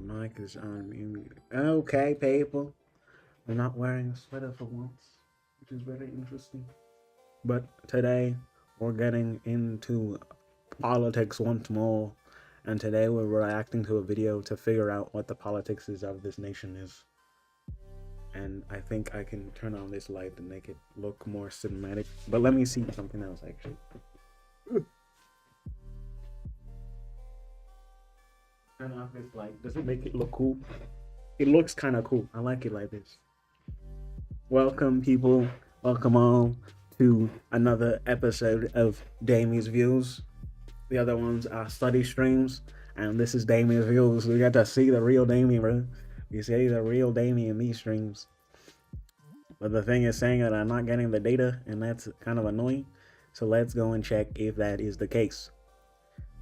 mic is on mute. Okay, people. I'm not wearing a sweater for once, which is very interesting. But today, we're getting into politics once more. And today, we're reacting to a video to figure out what the politics is of this nation is. And I think I can turn on this light and make it look more cinematic. But let me see something else, actually. Turn off this light. Does it make it look cool? It looks kind of cool. I like it like this. Welcome, people. Welcome all to another episode of Damie's Views. The other ones are study streams, and this is Damie's Views. We got to see the real Damie, bro. You see the real Damie in these streams. But the thing is saying that I'm not getting the data, and that's kind of annoying. So let's go and check if that is the case.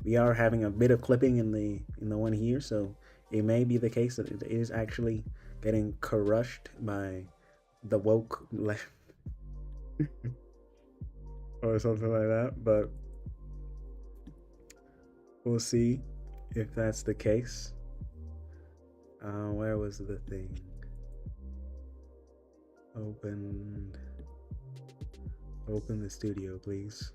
We are having a bit of clipping in the one here, so it may be the case that it is actually getting crushed by the woke left or something like that, but we'll see if that's the case. Where was the thing? Open the studio, please.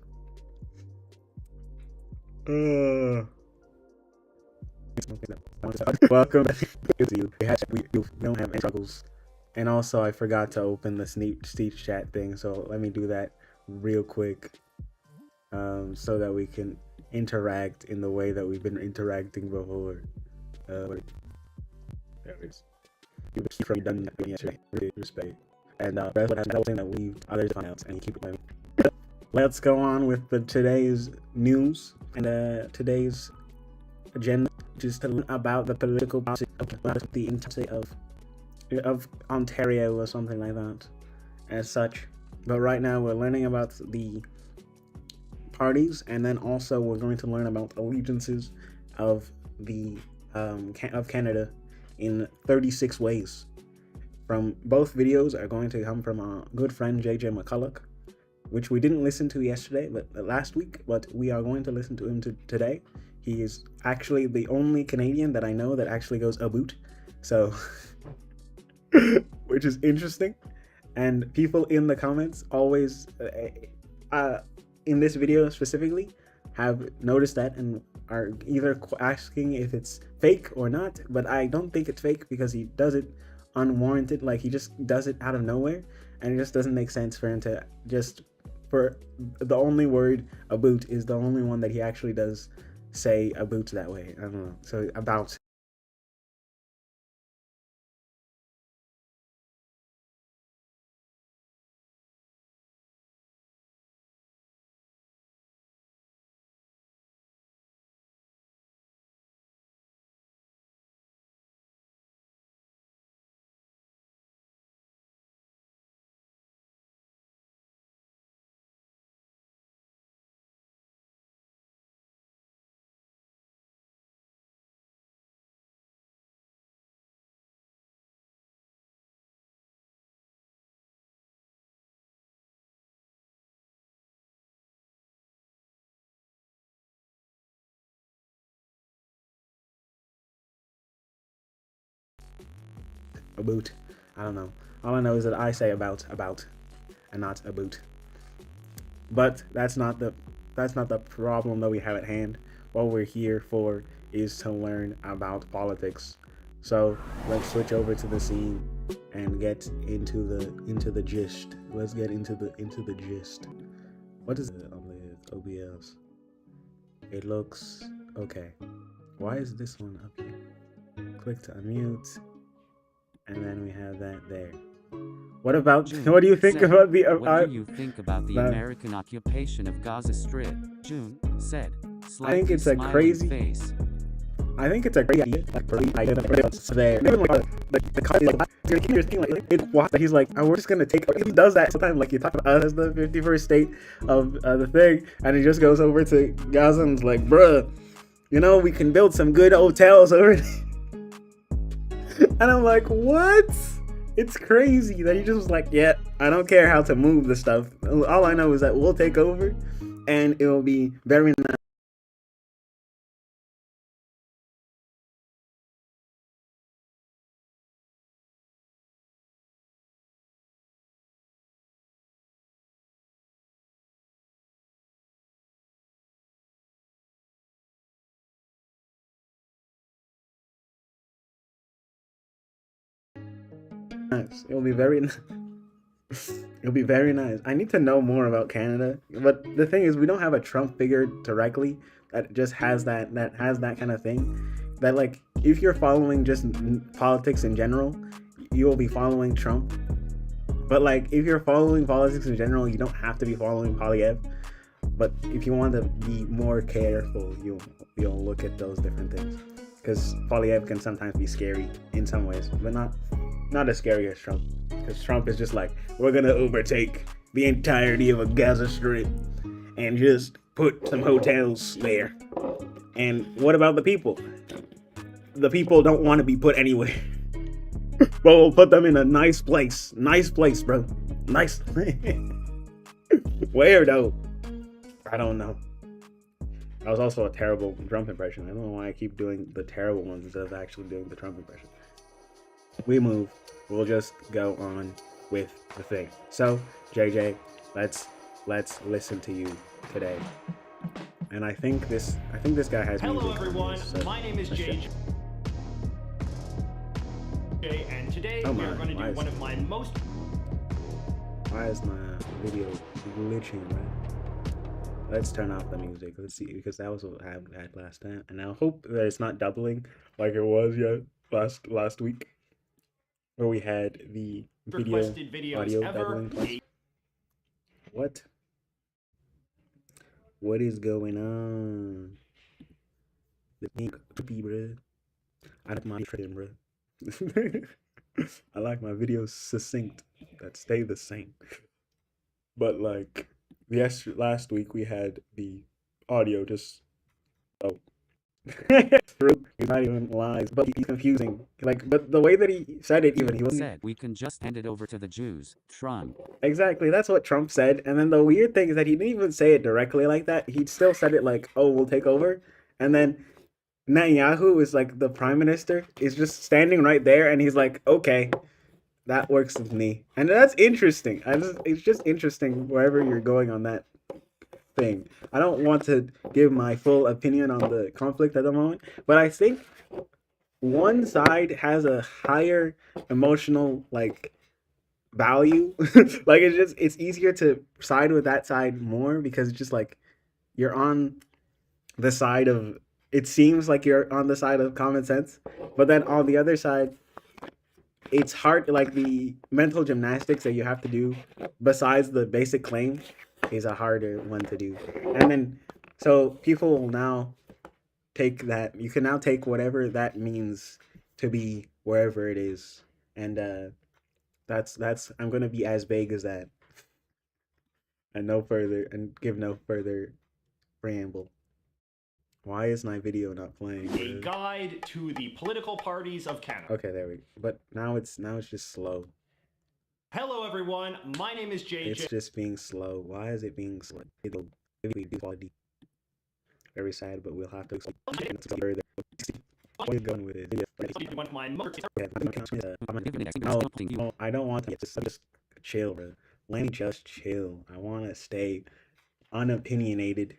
Welcome to you. We don't have any struggles. And also, I forgot to open the Steech chat thing, so let me do that real quick, so that we can interact in the way that we've been interacting before. There it is. You keep from done yesterday. Really respect. And that's what happened. That we leave others on out and you keep it playing. Let's go on with today's news and today's agenda, just to learn about the political policy of the intensity of Ontario or something like that as such. But right now we're learning about the parties, and then also we're going to learn about allegiances of the of Canada in 36 ways. From both videos are going to come from our good friend JJ McCulloch, which we didn't listen to yesterday, but last week, but we are going to listen to him today. He is actually the only Canadian that I know that actually goes about, so which is interesting. And people in the comments always, in this video specifically, have noticed that and are either asking if it's fake or not, but I don't think it's fake because he does it unwarranted. Like, he just does it out of nowhere, and it just doesn't make sense for him to just, for the only word about is the only one that he actually does say about that way. I don't know. So about. About. I don't know. All I know is that I say about, and not about. But that's not the problem that we have at hand. What we're here for is to learn about politics. So let's switch over to the scene and get into the gist. Let's get into the gist. What is it on the OBS? It looks okay. Why is this one up here? Click to unmute. And then we have that there. What about? June what do you think said, about the? What do you think about the American occupation of Gaza Strip? June said. I think it's a crazy. Face. I think it's a great idea. Like, there. Even like he's like, oh, we're just gonna take. He does that sometimes. Like, you talk about us as the 51st state of the thing, and he just goes over to Gaza and's like, bruh, you know, we can build some good hotels over there. And I'm like, what? It's crazy that he just was like, yeah, I don't care how to move the stuff. All I know is that we'll take over and it will be very nice. nice. It'll be very it'll be very nice. I need to know more about Canada, but the thing is, we don't have a Trump figure directly that just has that kind of thing. That like, if you're following just politics in general, you will be following Trump. But like, if you're following politics in general, you don't have to be following Polyev. But if you want to be more careful, you'll look at those different things, because Polyev can sometimes be scary in some ways, but not as scary as Trump. Because Trump is just like, we're gonna overtake the entirety of a Gaza Strip and just put some hotels there. And what about the people? The people don't want to be put anywhere. But we'll put them in a nice place. Nice place, bro. Nice. Where though? I don't know. That was also a terrible Trump impression. I don't know why I keep doing the terrible ones instead of actually doing the Trump impression. We move. We'll just go on with the thing. So, JJ, let's listen to you today. And I think this guy has music. Hello everyone, my name is JJ, and today we are going to do one of my most... Why is my video glitching, right? Let's turn off the music. Let's see, because that was what I had last time, and I hope that it's not doubling like it was last week, where we had the audio doubling twice. What is going on? The pink creepy, bro. I like my trading, bro. I like my videos succinct that stay the same. But like, last week we had the audio just through. He's not even lies, but he's confusing. Like, but the way that he said it, even he wasn't. Said we can just hand it over to the Jews. Trump. Exactly, that's what Trump said. And then the weird thing is that he didn't even say it directly like that. He still said it like, "Oh, we'll take over," and then Netanyahu is like the prime minister is just standing right there, and he's like, "Okay, that works with me," and that's interesting. It's just interesting wherever you're going on that thing. I don't want to give my full opinion on the conflict at the moment, but I think one side has a higher emotional like value. Like, it's easier to side with that side more, because it's just like you're on the side of, it seems like you're on the side of common sense, but then on the other side it's hard, like the mental gymnastics that you have to do besides the basic claim is a harder one to do. And then so people will now take that, you can now take whatever that means to be wherever it is, and that's I'm gonna be as vague as that, and give no further preamble. Why is my video not playing? A guide to the political parties of Canada. Okay, there we go. But now it's just slow. Hello everyone, my name is JJ. It's just being slow. Why is it being slow? It'll be quality. Very sad, but we'll have to explain further. Where are you going with it? No, I don't want to just chill, bro. Let me just chill. I want to stay unopinionated,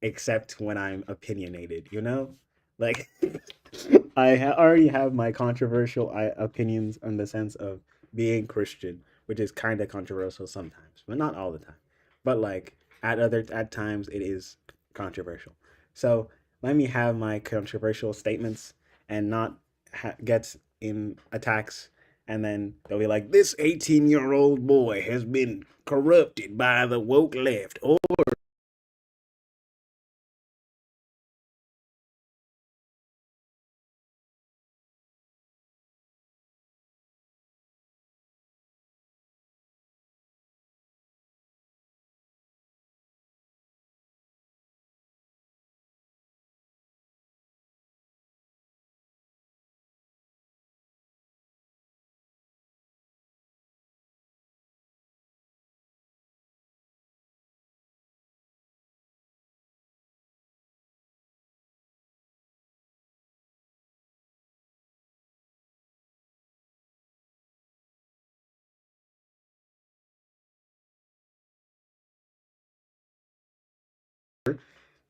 except when I'm opinionated, you know? Like, I already have my controversial opinions in the sense of being Christian, which is kind of controversial sometimes, but not all the time. But like, at times it is controversial. So let me have my controversial statements and not get in attacks, and then they'll be like, this 18-year-old boy has been corrupted by the woke left, or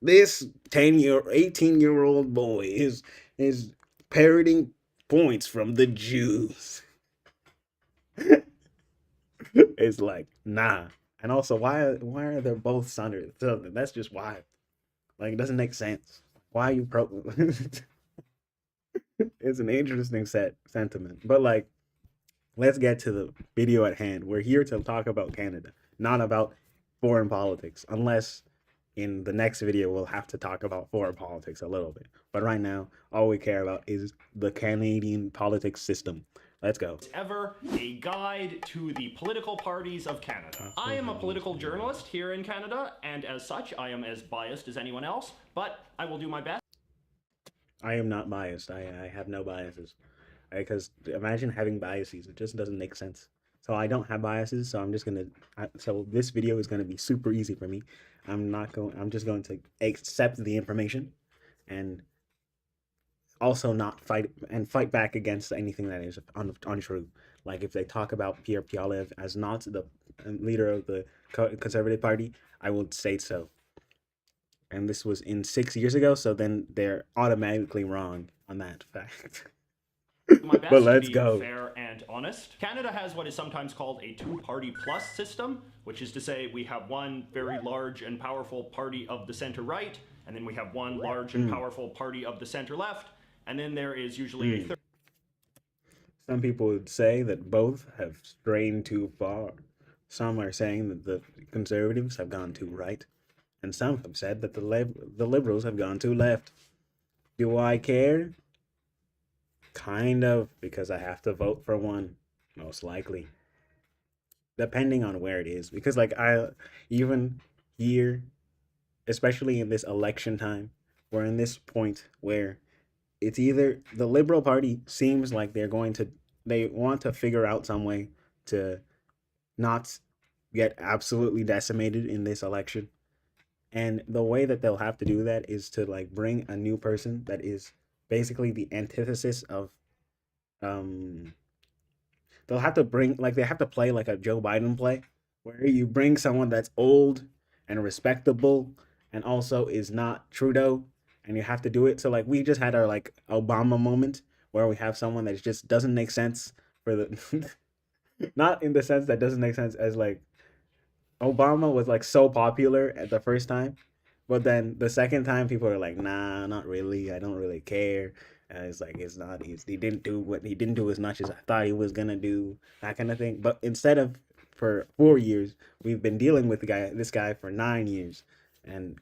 this 18-year-old boy is parroting points from the Jews. It's like, nah. And also, why are they both Southern? That's just why. Like, it doesn't make sense. Why are you pro? It's an interesting sentiment, but like, let's get to the video at hand. We're here to talk about Canada, not about foreign politics. Unless in the next video we'll have to talk about foreign politics a little bit. But right now, all we care about is the Canadian politics system. Let's go. Ever a guide to the political parties of Canada. I am a political journalist here in Canada, and as such, I am as biased as anyone else, but I will do my best. I am not biased. I have no biases. Because imagine having biases. It just doesn't make sense. So I don't have biases. So I'm just gonna. So this video is gonna be super easy for me. I'm just going to accept the information, and also not fight back against anything that is untrue. Like if they talk about Pierre Poilievre as not the leader of the Conservative Party, I will say so. And this was in 6 years ago, so then they're automatically wrong on that fact. My best But let's to be go. fair and honest. Canada has what is sometimes called a two-party plus system, which is to say we have one very large and powerful party of the center right, and then we have one large and powerful party of the center left, and then there is usually a third. Some people would say that both have strayed too far. Some are saying that the Conservatives have gone too right, and some have said that the Liberals have gone too left. Do I care? Kind of, because I have to vote for one, most likely. Depending on where it is. Because like even here, especially in this election time, we're in this point where it's either the Liberal Party seems like they want to figure out some way to not get absolutely decimated in this election. And the way that they'll have to do that is to like bring a new person that is basically the antithesis of they'll have to they have to play like a Joe Biden play where you bring someone that's old and respectable and also is not Trudeau, and you have to do it. So like we just had our like Obama moment where we have someone that just doesn't make sense for the not in the sense that doesn't make sense as like Obama was like so popular at the first time, but then the second time people are like, nah, not really. I don't really care. And it's like he didn't do as much as I thought he was gonna do, that kind of thing. But instead of for 4 years, we've been dealing with this guy for 9 years, and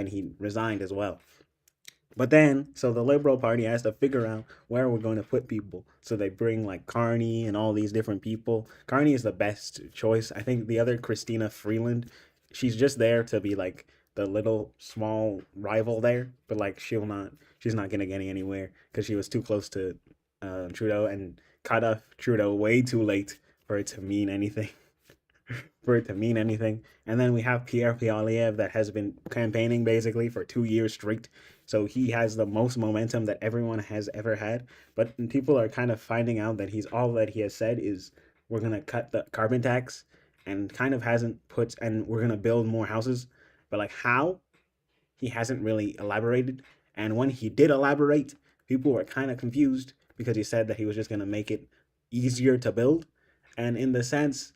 he resigned as well. But then, so the Liberal Party has to figure out where we're going to put people. So they bring like Carney and all these different people. Carney is the best choice. I think the other Christina Freeland, she's just there to be like the little small rival there. But like she's not going to get anywhere because she was too close to Trudeau and cut off Trudeau way too late for it to mean anything. And then we have Pierre Poilievre that has been campaigning basically for 2 years straight. So he has the most momentum that everyone has ever had. But people are kind of finding out that all that he has said is we're going to cut the carbon tax, and kind of and we're going to build more houses. But like how? He hasn't really elaborated. And when he did elaborate, people were kind of confused because he said that he was just going to make it easier to build. And in the sense,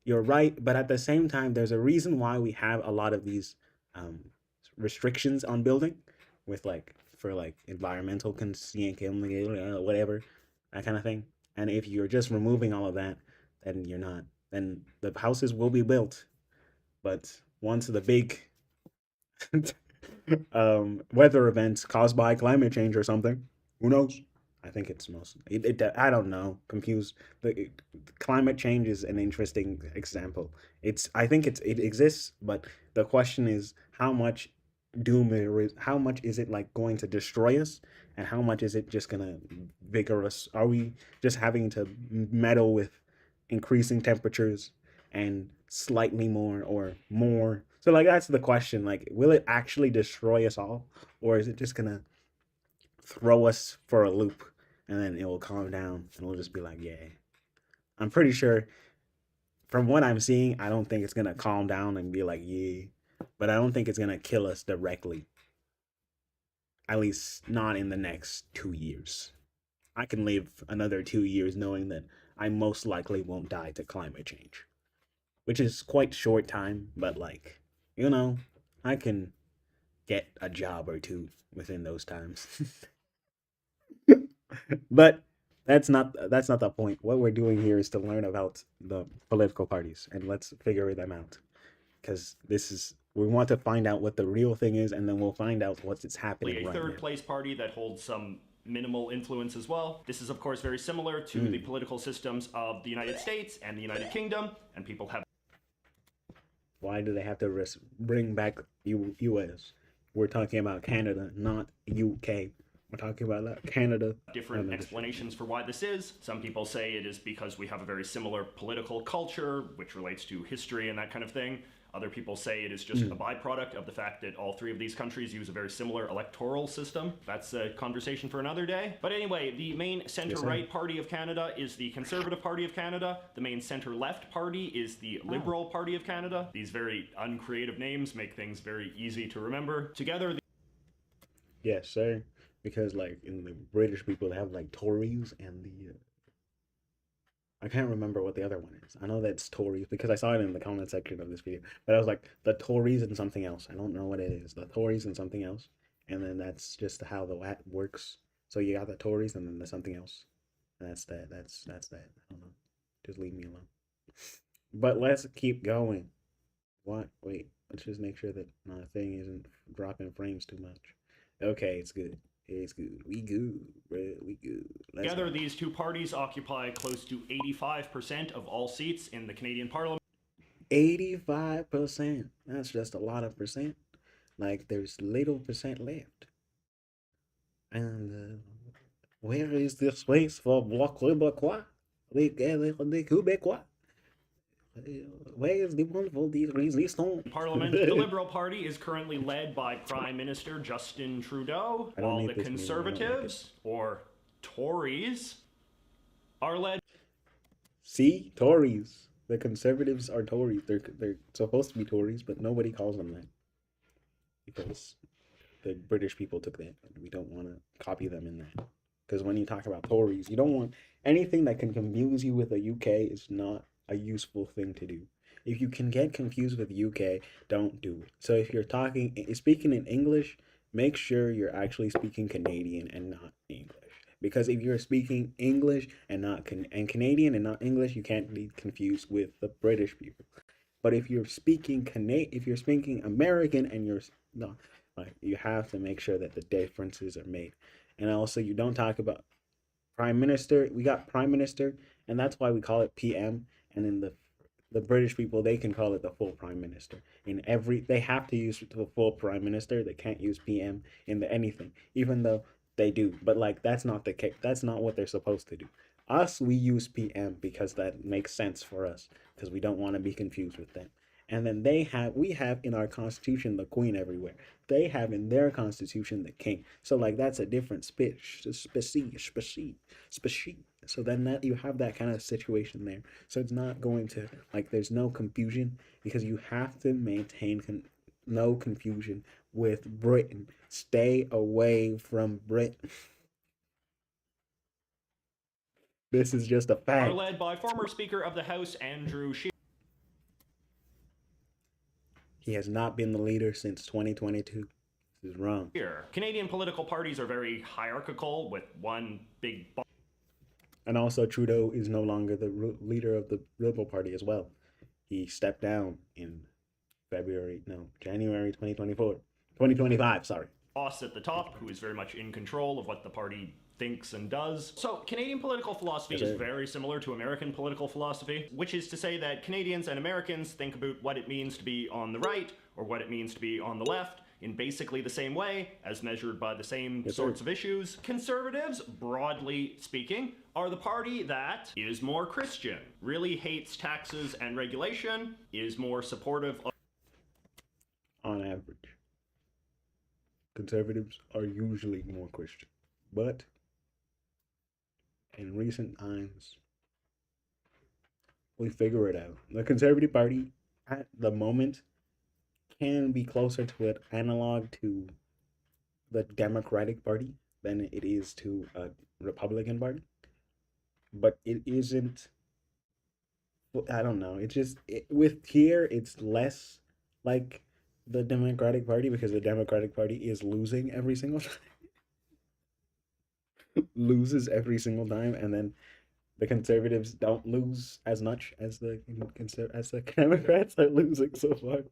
you're right, but at the same time, there's a reason why we have a lot of these restrictions on building, with for environmental whatever, that kind of thing. And if you're just removing all of that, then the houses will be built. But once the big weather events caused by climate change or something, who knows? I think it's I don't know, confused. The climate change is an interesting example. I think it exists, but the question is how much how much is it like going to destroy us, and how much is it just gonna vigor us? Are we just having to meddle with increasing temperatures and slightly more or more? So like that's the question. Like, will it actually destroy us all, or is it just gonna throw us for a loop, and then it will calm down and we'll just be like, yeah. I'm pretty sure from what I'm seeing, I don't think it's gonna calm down and be like, yeah, but I don't think it's gonna kill us directly, at least not in the next 2 years. I can live another 2 years knowing that I most likely won't die to climate change, which is quite short time, but like, I can get a job or two within those times. But that's not the point. What we're doing here is to learn about the political parties and let's figure them out. Because we want to find out what the real thing is, and then we'll find out what's happening a right third now. place party that holds some minimal influence as well. This is, of course, very similar to the political systems of the United States and the United Kingdom, and people have. Why do they have to bring back U.S.? We're talking about Canada, not UK. We're talking about Canada. Different explanations for why this is. Some people say it is because we have a very similar political culture, which relates to history and that kind of thing. Other people say it is just a byproduct of the fact that all three of these countries use a very similar electoral system. That's a conversation for another day. But anyway, the main center-right party of Canada is the Conservative Party of Canada. The main center-left party is the Liberal Party of Canada. These very uncreative names make things very easy to remember. Together, yes, sir. Because like in the British people, they have like Tories and the I can't remember what the other one is. I know that's Tories because I saw it in the comment section of this video. But I was like, the Tories and something else. I don't know what it is. The Tories and something else. And then that's just how the WAT works. So you got the Tories and then there's something else. And that's that. That's that. I don't know. Just leave me alone. But let's keep going. What? Wait. Let's just make sure that my thing isn't dropping frames too much. Okay, it's good. It's good. We good, bro. We good. Together, these two parties occupy close to 85% of all seats in the Canadian Parliament. 85%. That's just a lot of percent. Like, there's little percent left. And where is the space for Bloc Québécois? Les Québécois? Where is the wonderful resistance? Parliament. The Liberal Party is currently led by Prime Minister Justin Trudeau, while the Conservatives, or Tories, are led. See? Tories. The Conservatives are Tories. They're supposed to be Tories, but nobody calls them that. Because the British people took that, and we don't want to copy them in that. Because when you talk about Tories, you don't want anything that can confuse you with the UK is not a useful thing to do. If you can get confused with UK, don't do it. So if you're speaking in English, make sure you're actually speaking Canadian and not English. Because if you're speaking English and not Canadian and not English, you can't be confused with the British people. But if you're speaking American and you have to make sure that the differences are made. And also, you don't talk about Prime Minister. We got Prime Minister, and that's why we call it PM. And in the British people, they can call it the full Prime Minister. They have to use the full Prime Minister. They can't use PM in anything, even though they do. But like, that's not the case. That's not what they're supposed to do. Us, we use PM because that makes sense for us, because we don't want to be confused with them. And then we have in our constitution the queen everywhere. They have in their constitution the king. So like, that's a different species. So then that you have that kind of situation there. So it's not going to, like, there's no confusion, because you have to maintain no confusion with Britain. Stay away from Britain. This is just a fact. Are led by former Speaker of the House Andrew Scheer. He has not been the leader since 2022. This is wrong. Canadian political parties are very hierarchical, with one big. And also, Trudeau is no longer the leader of the Liberal Party as well. He stepped down in January 2025, sorry. Boss at the top, who is very much in control of what the party thinks and does. So Canadian political philosophy is very similar to American political philosophy, which is to say that Canadians and Americans think about what it means to be on the right or what it means to be on the left in basically the same way, as measured by the same sorts of issues. Conservatives, broadly speaking, are the party that is more Christian, really hates taxes and regulation, is more supportive of... On average, conservatives are usually more Christian, but in recent times, we figure it out. The Conservative Party, at the moment, can be closer to an analog to the Democratic Party than it is to a Republican Party. but it isn't. I don't know. With here, it's less like the Democratic Party because the Democratic Party is losing every single time, loses every single time, and then the conservatives don't lose as much as the Democrats are losing so far.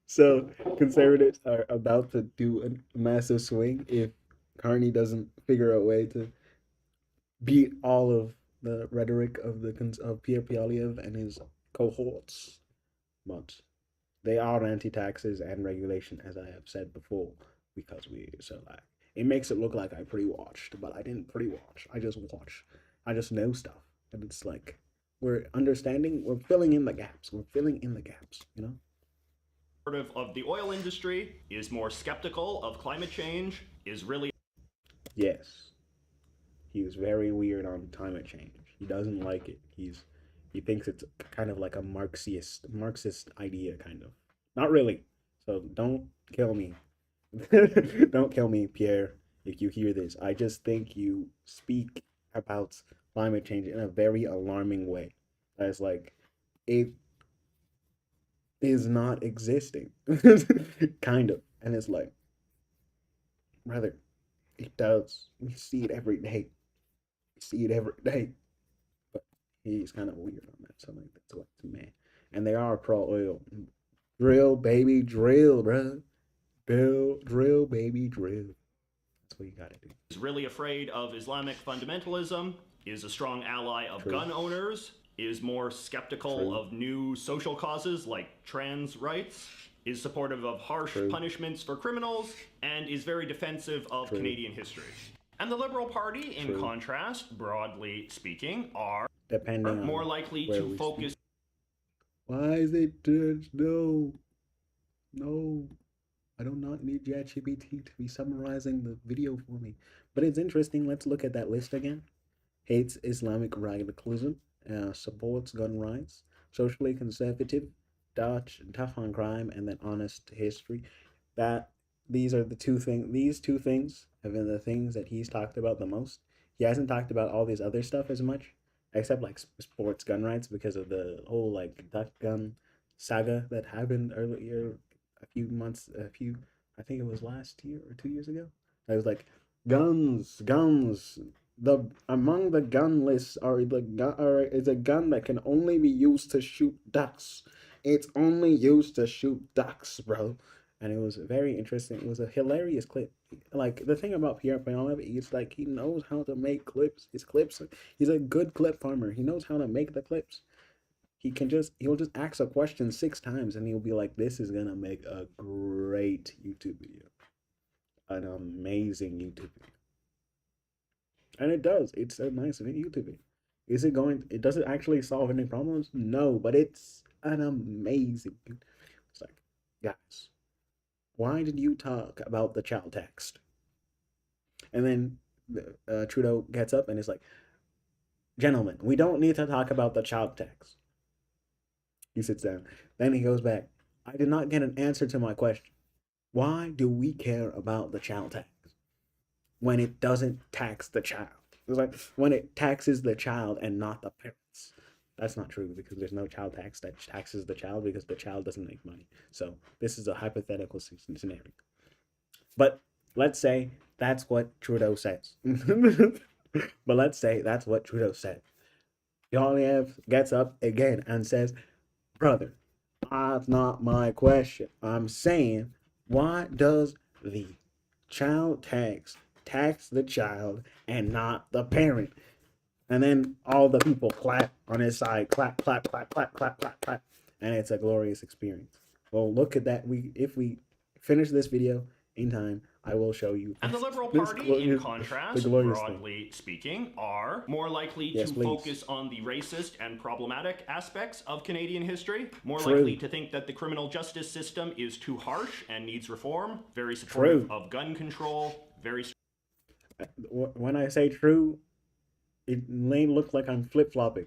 So conservatives are about to do a massive swing if Carney doesn't figure a way to beat all of the rhetoric of of Pierre Poilievre and his cohorts. But they are anti-taxes and regulation, as I have said before, because it makes it look like I pre-watched, but I didn't pre-watch. I just watch. I just know stuff, and it's like we're filling in the gaps. We're filling in the gaps, you know. Of the oil industry is more skeptical of climate change, is really Yes, he was very weird on climate change. He doesn't like it. He thinks it's kind of like a Marxist idea, kind of. Not really. So don't kill me. Don't kill me, Pierre, if you hear this. I just think you speak about climate change in a very alarming way. That's like it is not existing. Kind of. And it's like, brother, it does. We see it every day. We see it every day. But he's kind of weird on that. So like that's what man. And they are pro oil. Drill, baby, drill, bro. Drill, baby, drill. That's what you gotta do. is really afraid of Islamic fundamentalism, is a strong ally of True. gun owners, is more skeptical True. of new social causes like trans rights, is supportive of harsh True. punishments for criminals, and is very defensive of True. Canadian history. And the Liberal Party, in True. contrast, broadly speaking, are Depending on more likely where to we focus. Why is it no? No. I do not need ChatGPT to be summarizing the video for me. But it's interesting. Let's look at that list again. Hates Islamic radicalism, supports gun rights, socially conservative, tough on crime, and then honest history. That these are the two things. These two things have been the things that he's talked about the most. He hasn't talked about all this other stuff as much, except like sports gun rights because of the whole like duck gun saga that happened earlier I think it was last year or 2 years ago. I was like, guns. The among the gun lists are the gun or is a gun that can only be used to shoot ducks. It's only used to shoot ducks, bro. And it was very interesting. It was a hilarious clip. Like the thing about Pierre Poilievre, he's like he knows how to make clips. His clips, he's a good clip farmer. He knows how to make the clips. He'll just ask a question 6 times and he'll be like, this is gonna make a great YouTube video. An amazing YouTube video. And it does. It's a nice YouTube video. Does it actually solve any problems? No, but it's an amazing. It's like, guys, why did you talk about the child tax? And then Trudeau gets up and is like, gentlemen, we don't need to talk about the child tax. He sits down. Then he goes back. I did not get an answer to my question. Why do we care about the child tax when it doesn't tax the child? It's like when it taxes the child and not the parents. That's not true because there's no child tax that taxes the child because the child doesn't make money. So this is a hypothetical scenario. But let's say that's what Trudeau says. But let's say that's what Trudeau said. Poilievre gets up again and says, brother, that's not my question. I'm saying, why does the child tax the child and not the parent? And then all the people clap on his side, clap, clap, clap, clap, clap, clap, clap, and it's a glorious experience. Well, look at that. If we finish this video in time, I will show you. And the Liberal Party, in contrast, broadly speaking, are more likely to focus on the racist and problematic aspects of Canadian history, more likely to think that the criminal justice system is too harsh and needs reform, very supportive of gun control, very... When I say true, it may look like I'm flip-flopping.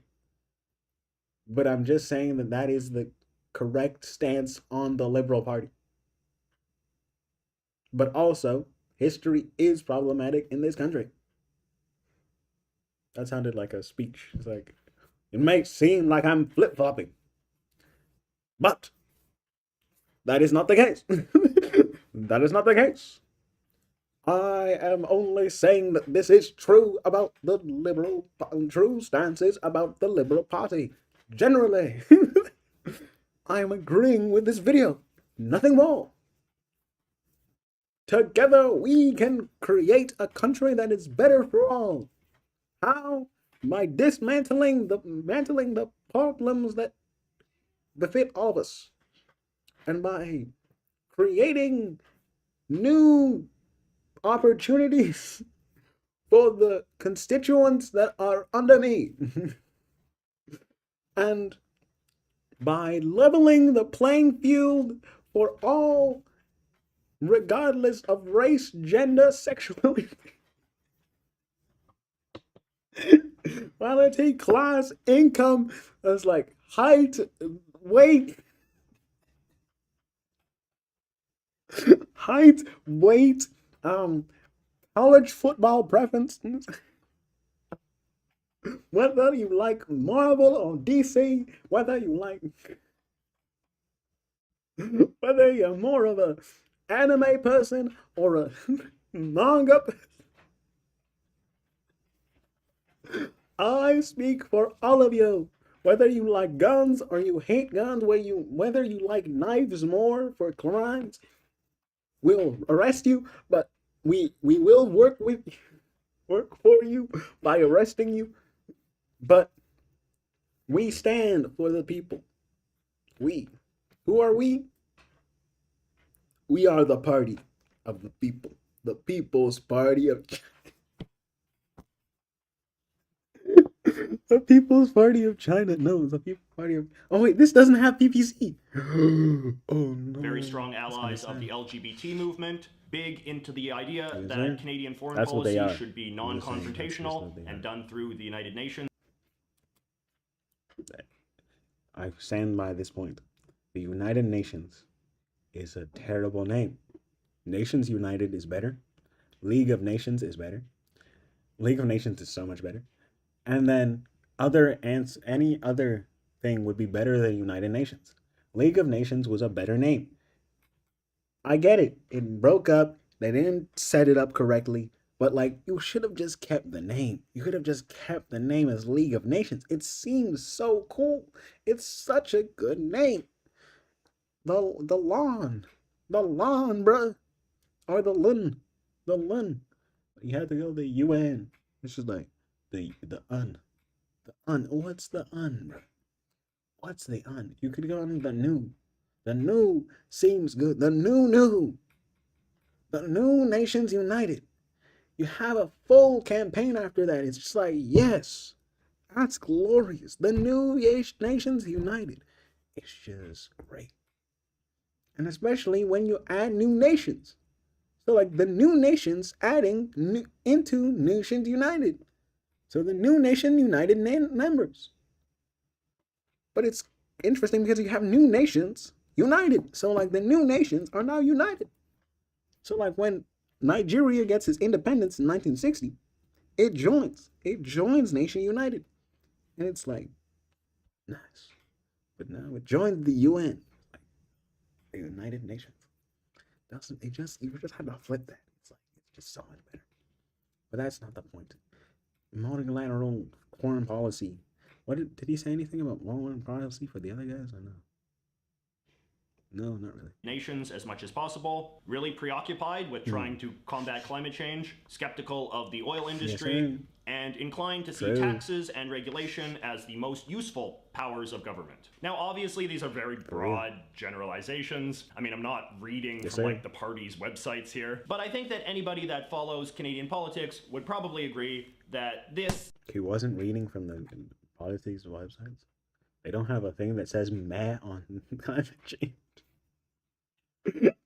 But I'm just saying that is the correct stance on the Liberal Party. But also, history is problematic in this country. That sounded like a speech. It's like, it may seem like I'm flip flopping, but that is not the case. That is not the case. I am only saying that this is true about the liberal, true stances about the Liberal Party. Generally, I am agreeing with this video. Nothing more. Together we can create a country that is better for all. How? By dismantling the problems that befit all of us. And by creating new opportunities for the constituents that are under me. And by leveling the playing field for all, regardless of race, gender, sexuality, quality, class, income, as like height, weight, college football preferences, whether you like Marvel or DC, whether you're more of a anime person or a manga person. I speak for all of you. Whether you like guns or you hate guns, whether you like knives more for crimes, we'll arrest you, but we will work for you by arresting you. But we stand for the people. We. Who are we? We are the party of the people. The People's Party of China. The People's Party of China. No, the People's Party of... Oh, wait, this doesn't have PPC. Oh, no. Very strong allies of the LGBT movement. Big into the idea Is that there? Canadian foreign That's what they policy are. should be I'm just saying, that's just non-confrontational what they are. and done through the United Nations. I stand by this point. The United Nations is a terrible name. Nations United is better. League of Nations is better. League of Nations is so much better. And then any other thing would be better than United Nations. League of Nations was a better name. I get it. It broke up. They didn't set it up correctly. But like, you should have just kept the name. You could have just kept the name as League of Nations. It seems so cool. It's such a good name. The lawn, bruh, or the lun. You had to go to the UN. It's just like the un. What's the un, bro? What's the un? You could go on the new. The new seems good. The new Nations United. You have a full campaign after that. It's just like, yes, that's glorious. The new Nations United. It's just great. And especially when you add new nations. So like the new nations adding into Nations United. So the new Nation United members. But it's interesting because you have new nations united. So like the new nations are now united. So like when Nigeria gets its independence in 1960, it joins Nation United. And it's like, nice. But now it joined the UN. The United Nations. You just had to flip that. It's just so much better. But that's not the point. Multilateral foreign policy. What did he say anything about foreign policy for the other guys or no? No, not really. Nations as much as possible, really preoccupied with trying to combat climate change, skeptical of the oil industry, and inclined to see taxes and regulation as the most useful powers of government. Now, obviously, these are very broad generalizations. I mean, I'm not reading from like the party's websites here, but I think that anybody that follows Canadian politics would probably agree that this... He wasn't reading from the politics websites. They don't have a thing that says meh on climate change.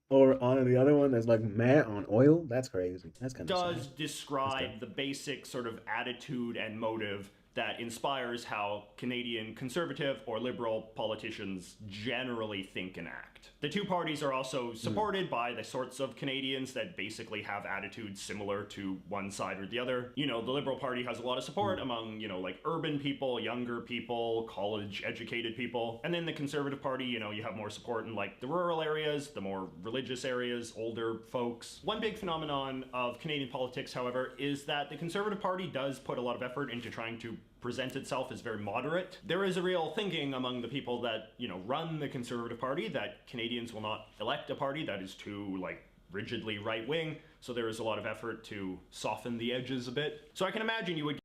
Or on the other one that's like meh on oil. That's crazy. That's kind of does describe the basic sort of attitude and motive that inspires how Canadian conservative or liberal politicians generally think and act. The two parties are also supported by the sorts of Canadians that basically have attitudes similar to one side or the other. You know, the Liberal Party has a lot of support among, you know, like urban people, younger people, college educated people. And then the Conservative Party, you know, you have more support in like the rural areas, the more religious areas, older folks. One big phenomenon of Canadian politics, however, is that the Conservative Party does put a lot of effort into trying to present itself as very moderate. There is a real thinking among the people that, you know, run the Conservative Party that Canadians will not elect a party that is too, like, rigidly right-wing, so there is a lot of effort to soften the edges a bit. So I can imagine you would...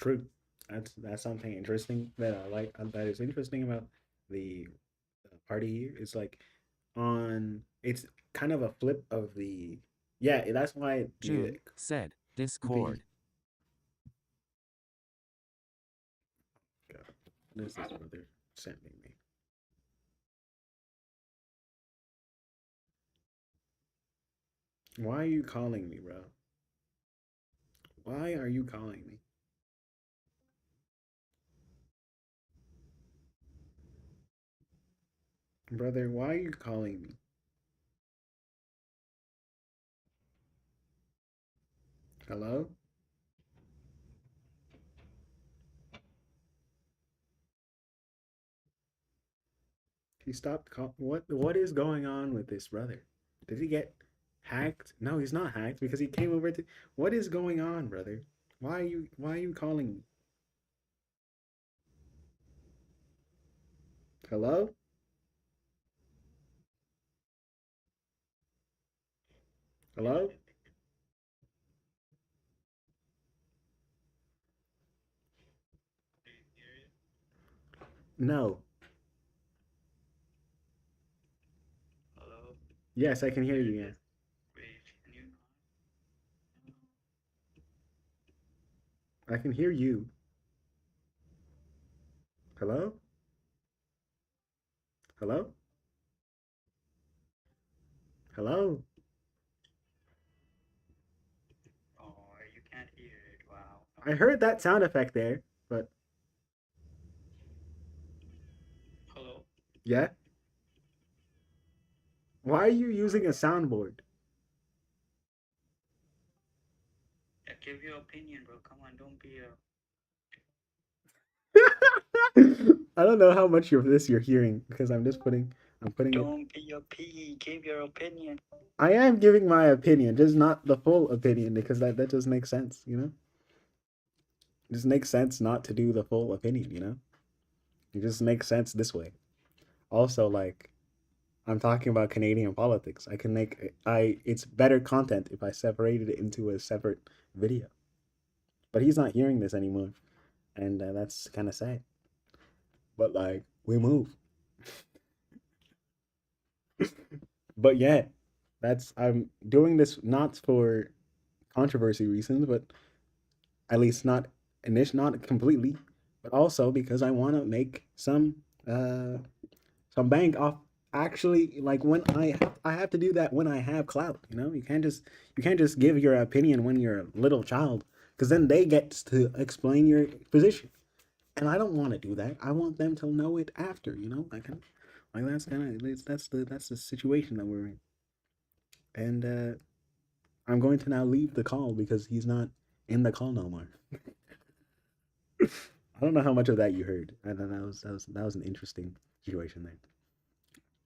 True. That's something interesting that I like. That is interesting about the party here. It's like it's kind of a flip of the... Yeah, that's why June said, Discord. This is what they're sending me. Why are you calling me, bro? Why are you calling me? Brother, why are you calling me? Hello? He stopped call. What is going on with this brother? Did he get hacked? No, he's not hacked because he came over to... What is going on, brother? Why are you calling me? Hello? Hello? No. Hello? Yes, I can hear you. Yeah. Wait, can you? I can hear you. Hello? Hello? Hello? Oh, you can't hear it. Wow. I heard that sound effect there, but Hello? yeah. Why are you using a soundboard? Yeah, give your opinion, bro. Come on, don't be a. I don't know how much of this you're hearing because I'm putting it. Don't be a piggy. Give your opinion. I am giving my opinion, just not the full opinion because that just makes sense, you know? It just makes sense not to do the full opinion, you know? It just makes sense this way. Also, like, I'm talking about Canadian politics. I can make it's better content if I separated it into a separate video. But he's not hearing this anymore, and that's kind of sad. But like, we move. But yeah, I'm doing this not for controversy reasons, but at least not not completely, but also because I want to make some bank off actually like when I have to do that when I have clout, you know? You can't just give your opinion when you're a little child because then they get to explain your position. And I don't want to do that. I want them to know it after, you know? Like that's the situation that we're in. And I'm going to now leave the call because he's not in the call no more. I don't know how much of that you heard. I know that was an interesting situation there.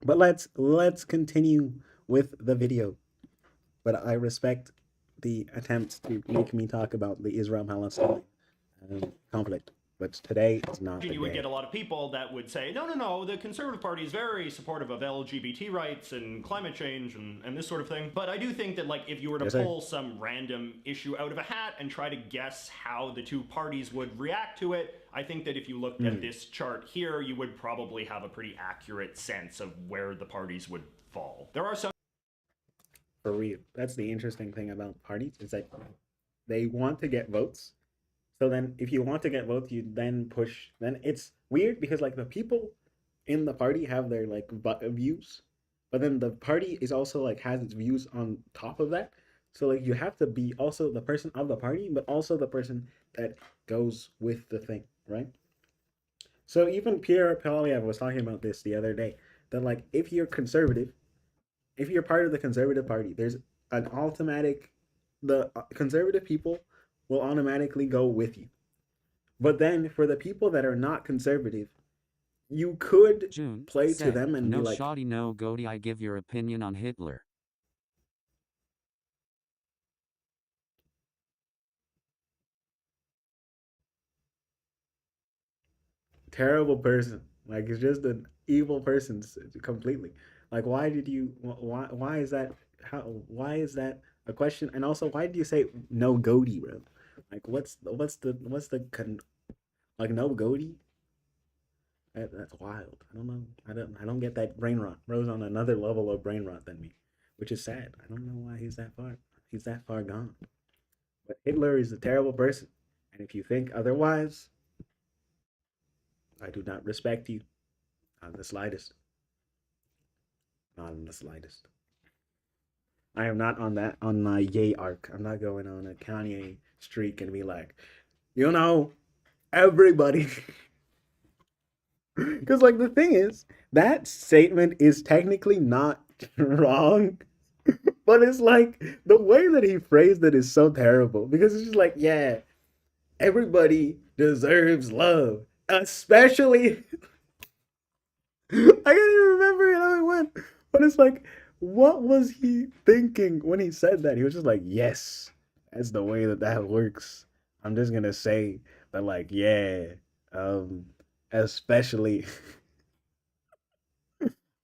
But let's continue with the video. But I respect the attempts to make me talk about the Israel-Palestine conflict. But today is not the You would day. get a lot of people that would say, no, the Conservative Party is very supportive of LGBT rights and climate change and this sort of thing. But I do think that, like, if you were to pull some random issue out of a hat and try to guess how the two parties would react to it, I think that if you looked at this chart here, you would probably have a pretty accurate sense of where the parties would fall. There are some... For real. That's the interesting thing about parties, is that they want to get votes. So then if you want to get votes, you then push. Then it's weird because like the people in the party have their like views, but then the party is also like has its views on top of that. So like you have to be also the person of the party, but also the person that goes with the thing, right? So even Pierre Poilievre was talking about this the other day. That like if you're conservative, if you're part of the conservative party, there's an automatic the conservative people will automatically go with you. But then for the people that are not conservative, you could June play to said, them and be no like, shoddy, no goatee, I give your opinion on Hitler. terrible person. Like it's just an evil person completely. Like why did you? Why is that? How? Why is that a question? And also, why did you say no goatee, bro? Like like no goatee? That's wild. I don't know. I don't get that brain rot. Bro's on another level of brain rot than me, which is sad. I don't know why he's that far. He's that far gone. But Hitler is a terrible person, and if you think otherwise, I do not respect you, not in the slightest. Not in the slightest. I am not on my Ye arc. I'm not going on a Kanye streak and be like, you know, everybody. Because like the thing is, that statement is technically not wrong, but it's like the way that he phrased it is so terrible. Because it's just like, yeah, everybody deserves love, especially I can't even remember how it went. But it's like, what was he thinking when he said that? He was just like, yes, that's the way that that works. I'm just gonna say that, like, yeah, um, especially.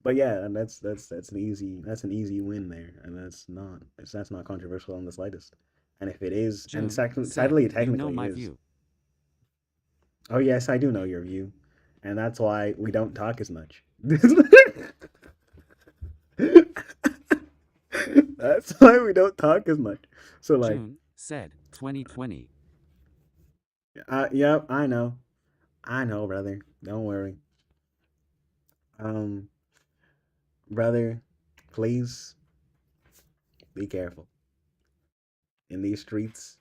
But yeah, and that's an easy win there, and that's not controversial in the slightest. And if it is, and June said, sadly, you know technically my is. view. Oh yes, I do know your view, and that's why we don't talk as much. That's why we don't talk as much. So like, June said, 2020. yep, I know, brother. Don't worry, um, brother. Please be careful in these streets.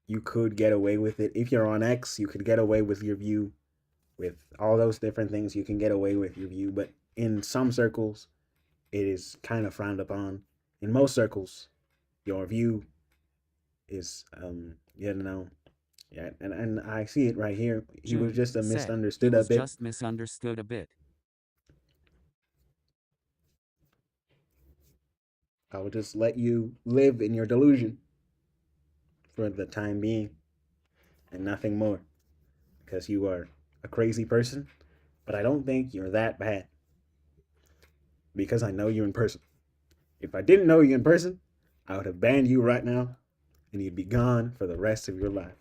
You could get away with it if you're on X. You could get away with your view, with all those different things. You can get away with your view, but in some circles, it is kind of frowned upon. In most circles, your view is you know, yeah, and I see it right here. He was June just a said, he misunderstood a was bit. just misunderstood a bit. I will just let you live in your delusion for the time being and nothing more, because you are a crazy person, but I don't think you're that bad because I know you in person. If I didn't know you in person, I would have banned you right now and you'd be gone for the rest of your life.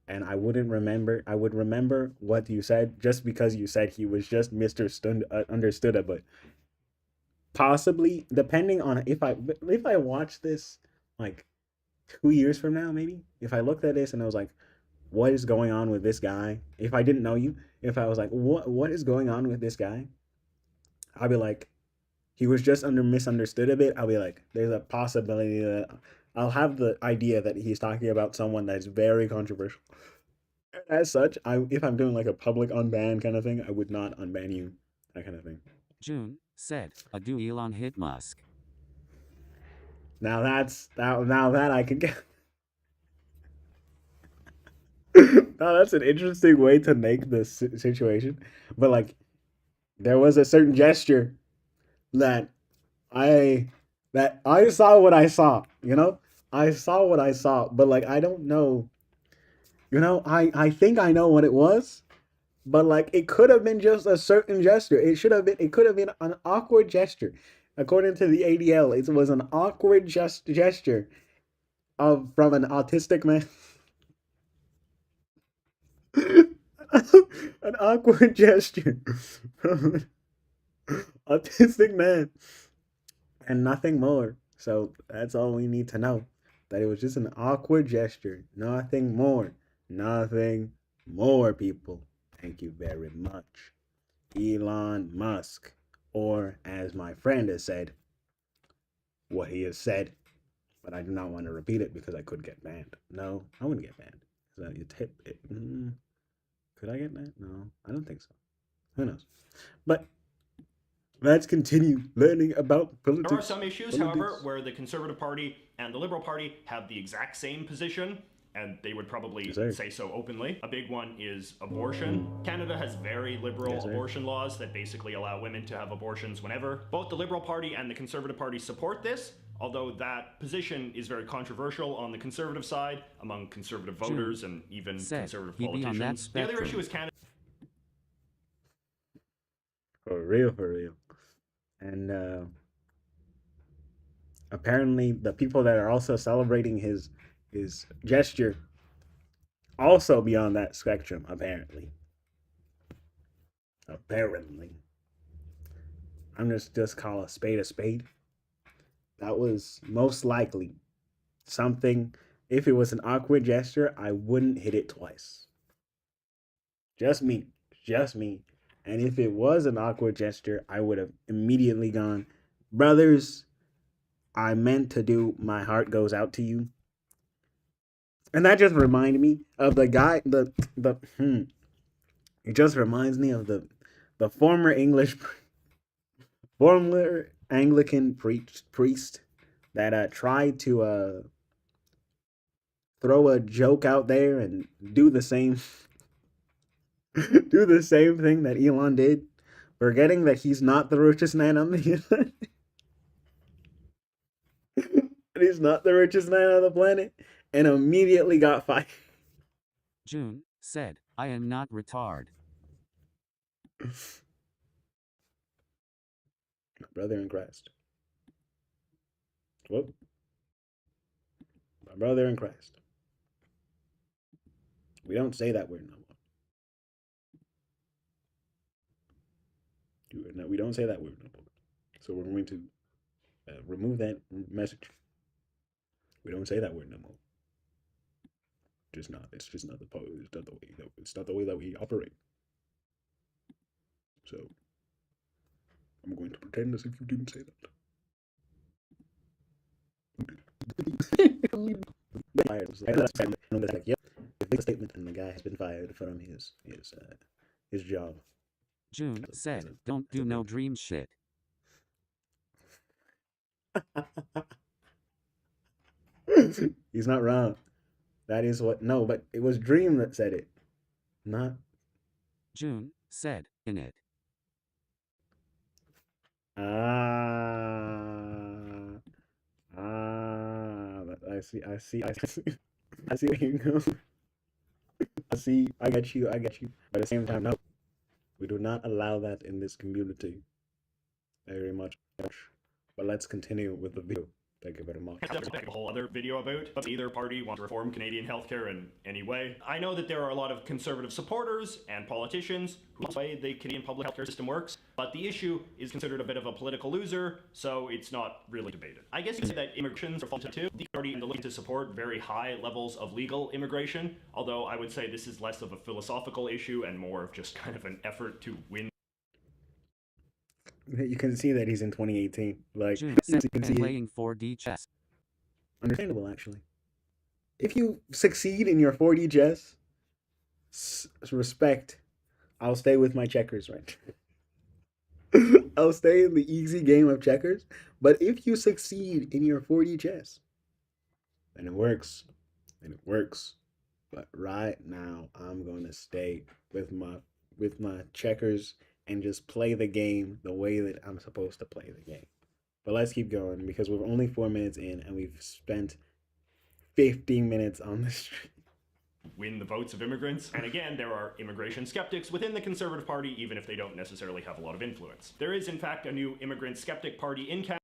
And I wouldn't remember. I would remember what you said just because you said he was just understood it. But possibly, depending on if I watch this like 2 years from now, maybe if I looked at this and I was like, what is going on with this guy? If I didn't know you, if I was like, what is going on with this guy? I'll be like, he was just misunderstood a bit. I'll be like, there's a possibility that I'll have the idea that he's talking about someone that's very controversial. As such, if I'm doing like a public unban kind of thing, I would not unban you, that kind of thing. June said, adieu Elon hit Musk. Now that I can get. Now that's an interesting way to make this situation, but like there was a certain gesture that I I saw what I saw. I saw what I saw, but like I don't know. I think I know what it was, but like it could have been just a certain gesture. It could have been an awkward gesture. According to the ADL, it was an awkward gesture of from an autistic man. An awkward gesture from an autistic man and nothing more. So that's all we need to know. That it was just an awkward gesture. Nothing more. Nothing more, people. Thank you very much. Elon Musk. Or, as my friend has said, what he has said but I do not want to repeat it because I could get banned. No, I wouldn't get banned. Could I get banned? No, I don't think so. Who knows? But let's continue learning about politics. There are some issues, however, where the Conservative Party and the Liberal Party have the exact same position, and they would probably say so openly. A big one is abortion. Canada has very liberal abortion laws that basically allow women to have abortions whenever. Both the Liberal Party and the Conservative Party support this, although that position is very controversial on the Conservative side, among Conservative voters and even Conservative politicians. The other issue is Canada. For real. And apparently the people that are also celebrating his gesture also beyond that spectrum, apparently. I'm just call a spade a spade. That was most likely something. If it was an awkward gesture, I wouldn't hit it twice. Just me. And if it was an awkward gesture, I would have immediately gone, brothers, I meant to do my heart goes out to you. And that just reminded me of the guy, it just reminds me of the former Anglican priest that tried to throw a joke out there and do the same thing that Elon did, forgetting that he's not the richest man on the he's not the richest man on the planet, and immediately got fired. June said, I am not retard. My brother in Christ. Whoop. My brother in Christ. We don't say that word no more. No, we don't say that word no more. So we're going to remove that message. We don't say that word no more. It's not the way that we operate. So I'm going to pretend as if you didn't say that. Fired. Like, yep, a big statement, and the guy has been fired from his job. June said, "Don't do no dream shit." He's not wrong. That is what. No, but it was Dream that said it, not. June said, "In it." I see where you go. I get you. But at the same time, no, we do not allow that in this community. Very much. But let's continue with the video. Thank you very much. That's a whole other video about, but either party wants to reform Canadian healthcare in any way. I know that there are a lot of Conservative supporters and politicians who say the Canadian public healthcare system works, but the issue is considered a bit of a political loser, so it's not really debated. I guess you could say that immigrations are faulted too. The party is looking to support very high levels of legal immigration, although I would say this is less of a philosophical issue and more of just kind of an effort to win. You can see that he's in 2018. Like, June said, you can see playing 4D chess. Understandable, actually. If you succeed in your 4D chess, respect. I'll stay with my checkers, right? I'll stay in the easy game of checkers. But if you succeed in your 4D chess, then it works. But right now, I'm going to stay with my checkers and just play the game the way that I'm supposed to play the game. But let's keep going because we're only 4 minutes in and we've spent 15 minutes on the street. Win the votes of immigrants. And again, there are immigration skeptics within the Conservative Party, even if they don't necessarily have a lot of influence. There is, in fact, a new immigrant skeptic party in Canada.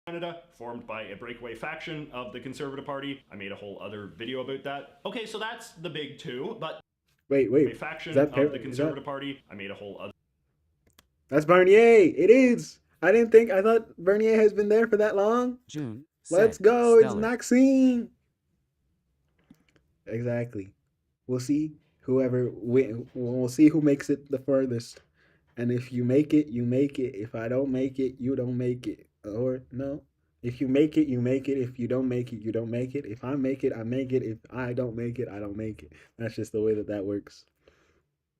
Canada, formed by a breakaway faction of the Conservative Party. I made a whole other video about that. Okay, so that's the big two, but Wait, a faction of the Conservative Party. I made a whole other. That's Bernier. It is. I didn't think. I thought Bernier has been there for that long. June. Let's said, go. It's Stellar. Maxime. Exactly. We'll see we'll see who makes it the furthest. And if you make it, you make it. If I don't make it, you don't make it. Or no. If you make it, you make it. If you don't make it, you don't make it. If I make it, I make it. If I don't make it, I don't make it. That's just the way that works.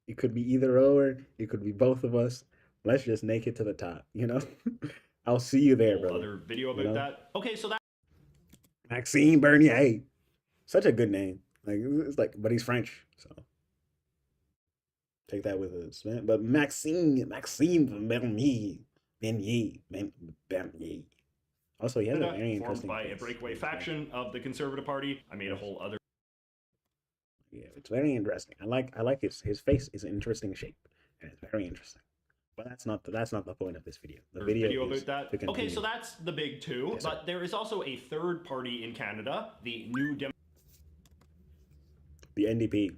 It could be either or. It could be both of us. Let's just make it to the top, you know? I'll see you there, brother. Other video about that. Okay, so that. Maxime Bernier. Such a good name. Like, it's like, but he's French, so take that with a spin. But Maxime Bernier. Also, he has a very interesting formed by a breakaway faction of the Conservative Party. I made a whole other. Yeah, it's very interesting. I like his face is an interesting shape, and it's very interesting. But that's not the point of this video. The video is about that. Okay, so that's the big two. Yes, but there is also a third party in Canada, the the NDP.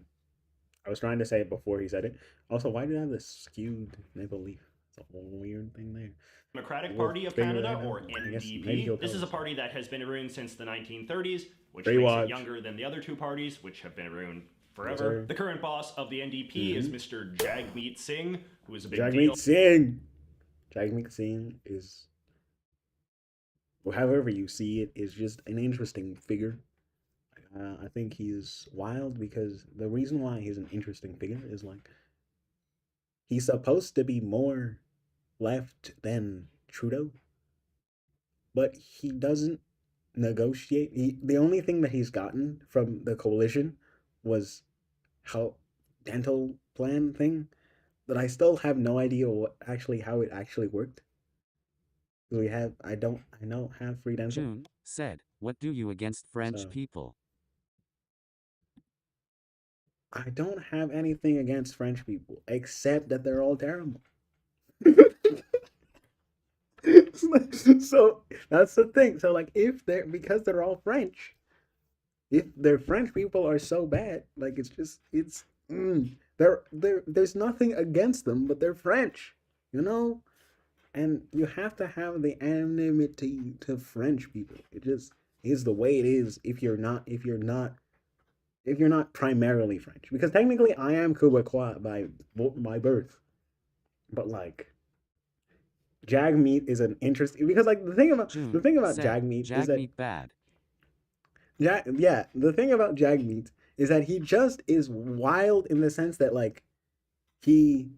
I was trying to say it before he said it. Also, why do I have this skewed maple leaf? It's a whole weird thing there. Democratic Party of Canada, or NDP. This is a party that has been around since the 1930s, which makes it younger than the other two parties, which have been around forever. The current boss of the NDP is Mr. Jagmeet Singh, who is a big deal. Jagmeet Singh is, well, however you see it, is just an interesting figure. I think he's wild because the reason why he's an interesting figure is like he's supposed to be more left than Trudeau, but he doesn't negotiate. The only thing that he's gotten from the coalition was how dental plan thing that I still have no idea how it actually worked. I don't have free dental. June said, "What do you against French people?" I don't have anything against French people except that they're all terrible. So that's the thing. So like because they're all French, if their French people are so bad, like there's nothing against them, but they're French, you know? And you have to have the anonymity to French people. It just is the way it is if you're not primarily French. Because technically I am Québécois by birth. But like Jagmeet is an interesting because like the thing about Jagmeet is that bad. The thing about Jagmeet is that he just is wild in the sense that like he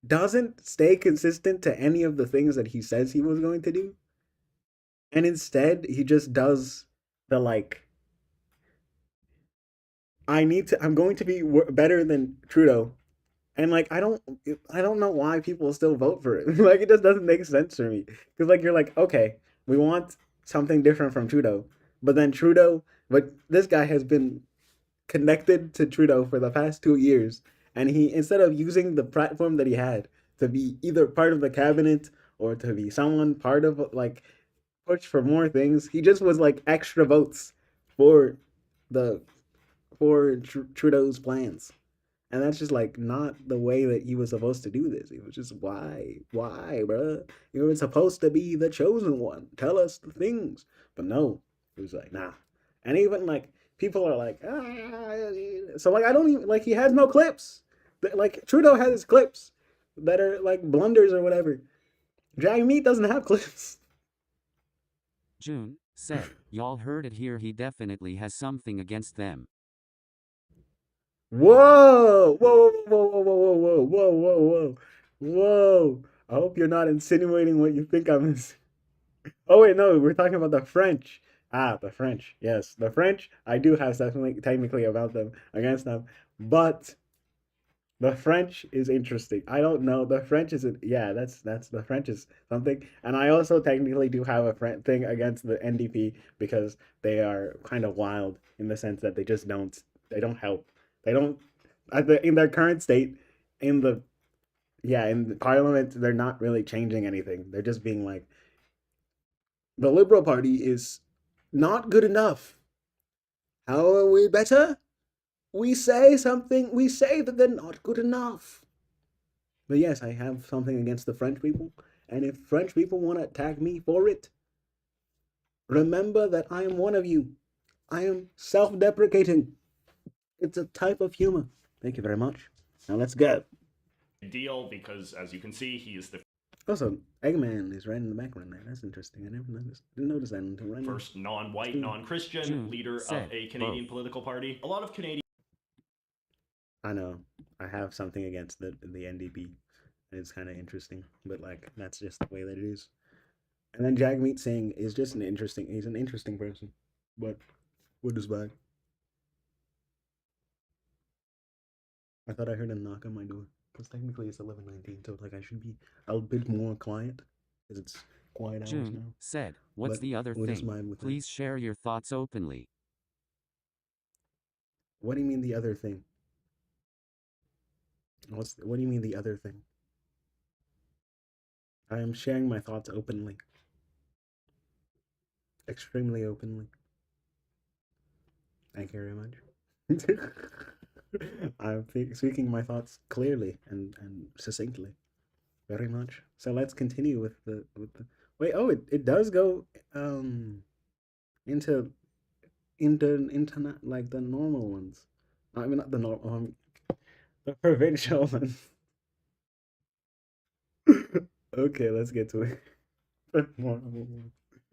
doesn't stay consistent to any of the things that he says he was going to do. And instead, he just does the like I'm going to be better than Trudeau. And like I don't know why people still vote for it. Like it just doesn't make sense for me. Cuz like you're like, okay, we want something different from Trudeau. But this guy has been connected to Trudeau for the past 2 years, and he, instead of using the platform that he had to be either part of the cabinet or to be someone part of like push for more things, he just was like extra votes for Trudeau's plans. And that's just like not the way that he was supposed to do this. It was just why, bruh? You were supposed to be the chosen one. Tell us the things. But no, it was like, nah. And even like people are like, so like I don't even like he has no clips. Like Trudeau has his clips that are like blunders or whatever. Jagmeet doesn't have clips. June said, "Y'all heard it here. He definitely has something against them." Whoa! Whoa! I hope you're not insinuating what you think I'm insinuating. Oh wait, no, we're talking about the French. The French. Yes, the French. I do have something technically about them against them, but the French is interesting. I don't know. The French is that's the French is something, and I also technically do have a thing against the NDP because they are kind of wild in the sense that they don't help. They don't in their current state in the parliament. They're not really changing anything. They're just being like The Liberal Party is not good enough. How are we better? We say something, we say that they're not good enough. But yes, I have something against the French people, and if French people want to attack me for it, remember that I am one of you. I am self-deprecating. It's a type of humor. Thank you very much. Now let's go. Deal, because as you can see, he is the Also, Eggman is right in the background there. That's interesting. I never noticed. Didn't notice that until right now. first non-white, non-Christian June leader of said a Canadian both. political party. A lot of Canadian I know. I have something against the NDP. It's kind of interesting, but like that's just the way that it is. And then Jagmeet Singh is just an interesting. He's an interesting person, but what is bad? I thought I heard a knock on my door because technically it's 11:19, so like I should be a bit more quiet because it's quiet hours June now. said, "What's But the other what is thing? mine with that? Please share your thoughts openly." What do you mean the other thing? What do you mean the other thing? I am sharing my thoughts openly, extremely openly. Thank you very much. I'm speaking my thoughts clearly and succinctly, very much. So let's continue with the. Wait, oh, it does go into like the normal ones. I mean, not the normal, the provincial ones. Okay, let's get to it.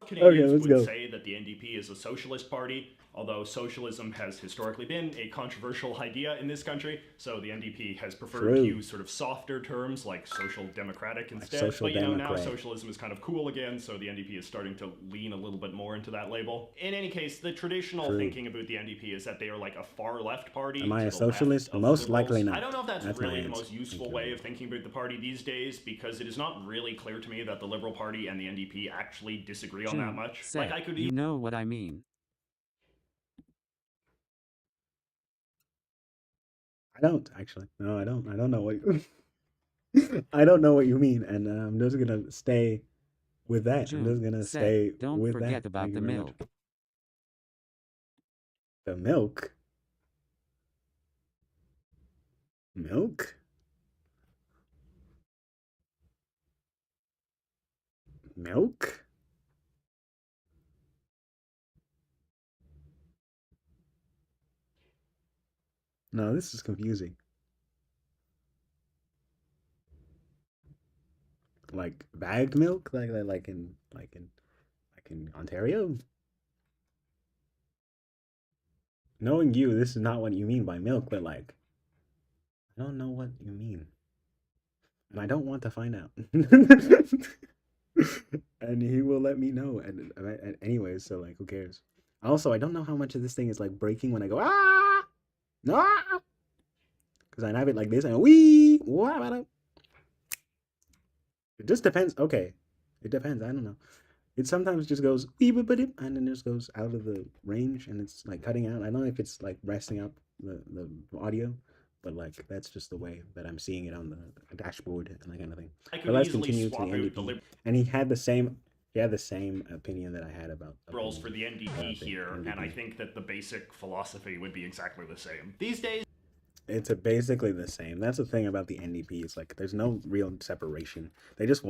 Canadians let's would go. say that the NDP is a socialist party, although socialism has historically been a controversial idea in this country. So the NDP has preferred to use sort of softer terms like social democratic instead. social But you know, now democrat. socialism is kind of cool again, so the NDP is starting to lean a little bit more into that label. In any case, the traditional thinking about the NDP is that they are like a far left party. Am I to a the socialist? left of Most liberals. likely not. I don't know if that's That's my really the answer. most useful Thank you. way of thinking about the party these days, because it is not really clear to me that the Liberal Party and the NDP actually disagree on that June much. said, Like I could "You know what I mean." I don't actually. No, I don't. I don't know what. I don't know what you mean, and I'm just gonna stay with that. I'm just June gonna said, stay "Don't with forget that. about Thank the you very milk." much. The milk. Milk. Milk. No, this is confusing. Like bagged milk, like in Ontario. Knowing you, this is not what you mean by milk, but like I don't know what you mean, and I don't want to find out. And he will let me know. And anyways, so like, who cares? Also, I don't know how much of this thing is like breaking when I go no, because I have it like this and wee. It just depends. Okay, it depends. I don't know. It sometimes just goes wee and then just goes out of the range and it's like cutting out. I don't know if it's like resting up the audio, but like that's just the way that I'm seeing it on the dashboard and that kind of thing. I But could let's easily continue to the swap out the NDP. And he had the same opinion that I had about Liberals for the NDP the here, and I NDP. think that the basic philosophy would be exactly the same. These days, It's basically the same. That's the thing about the NDP. It's like there's no real separation. They just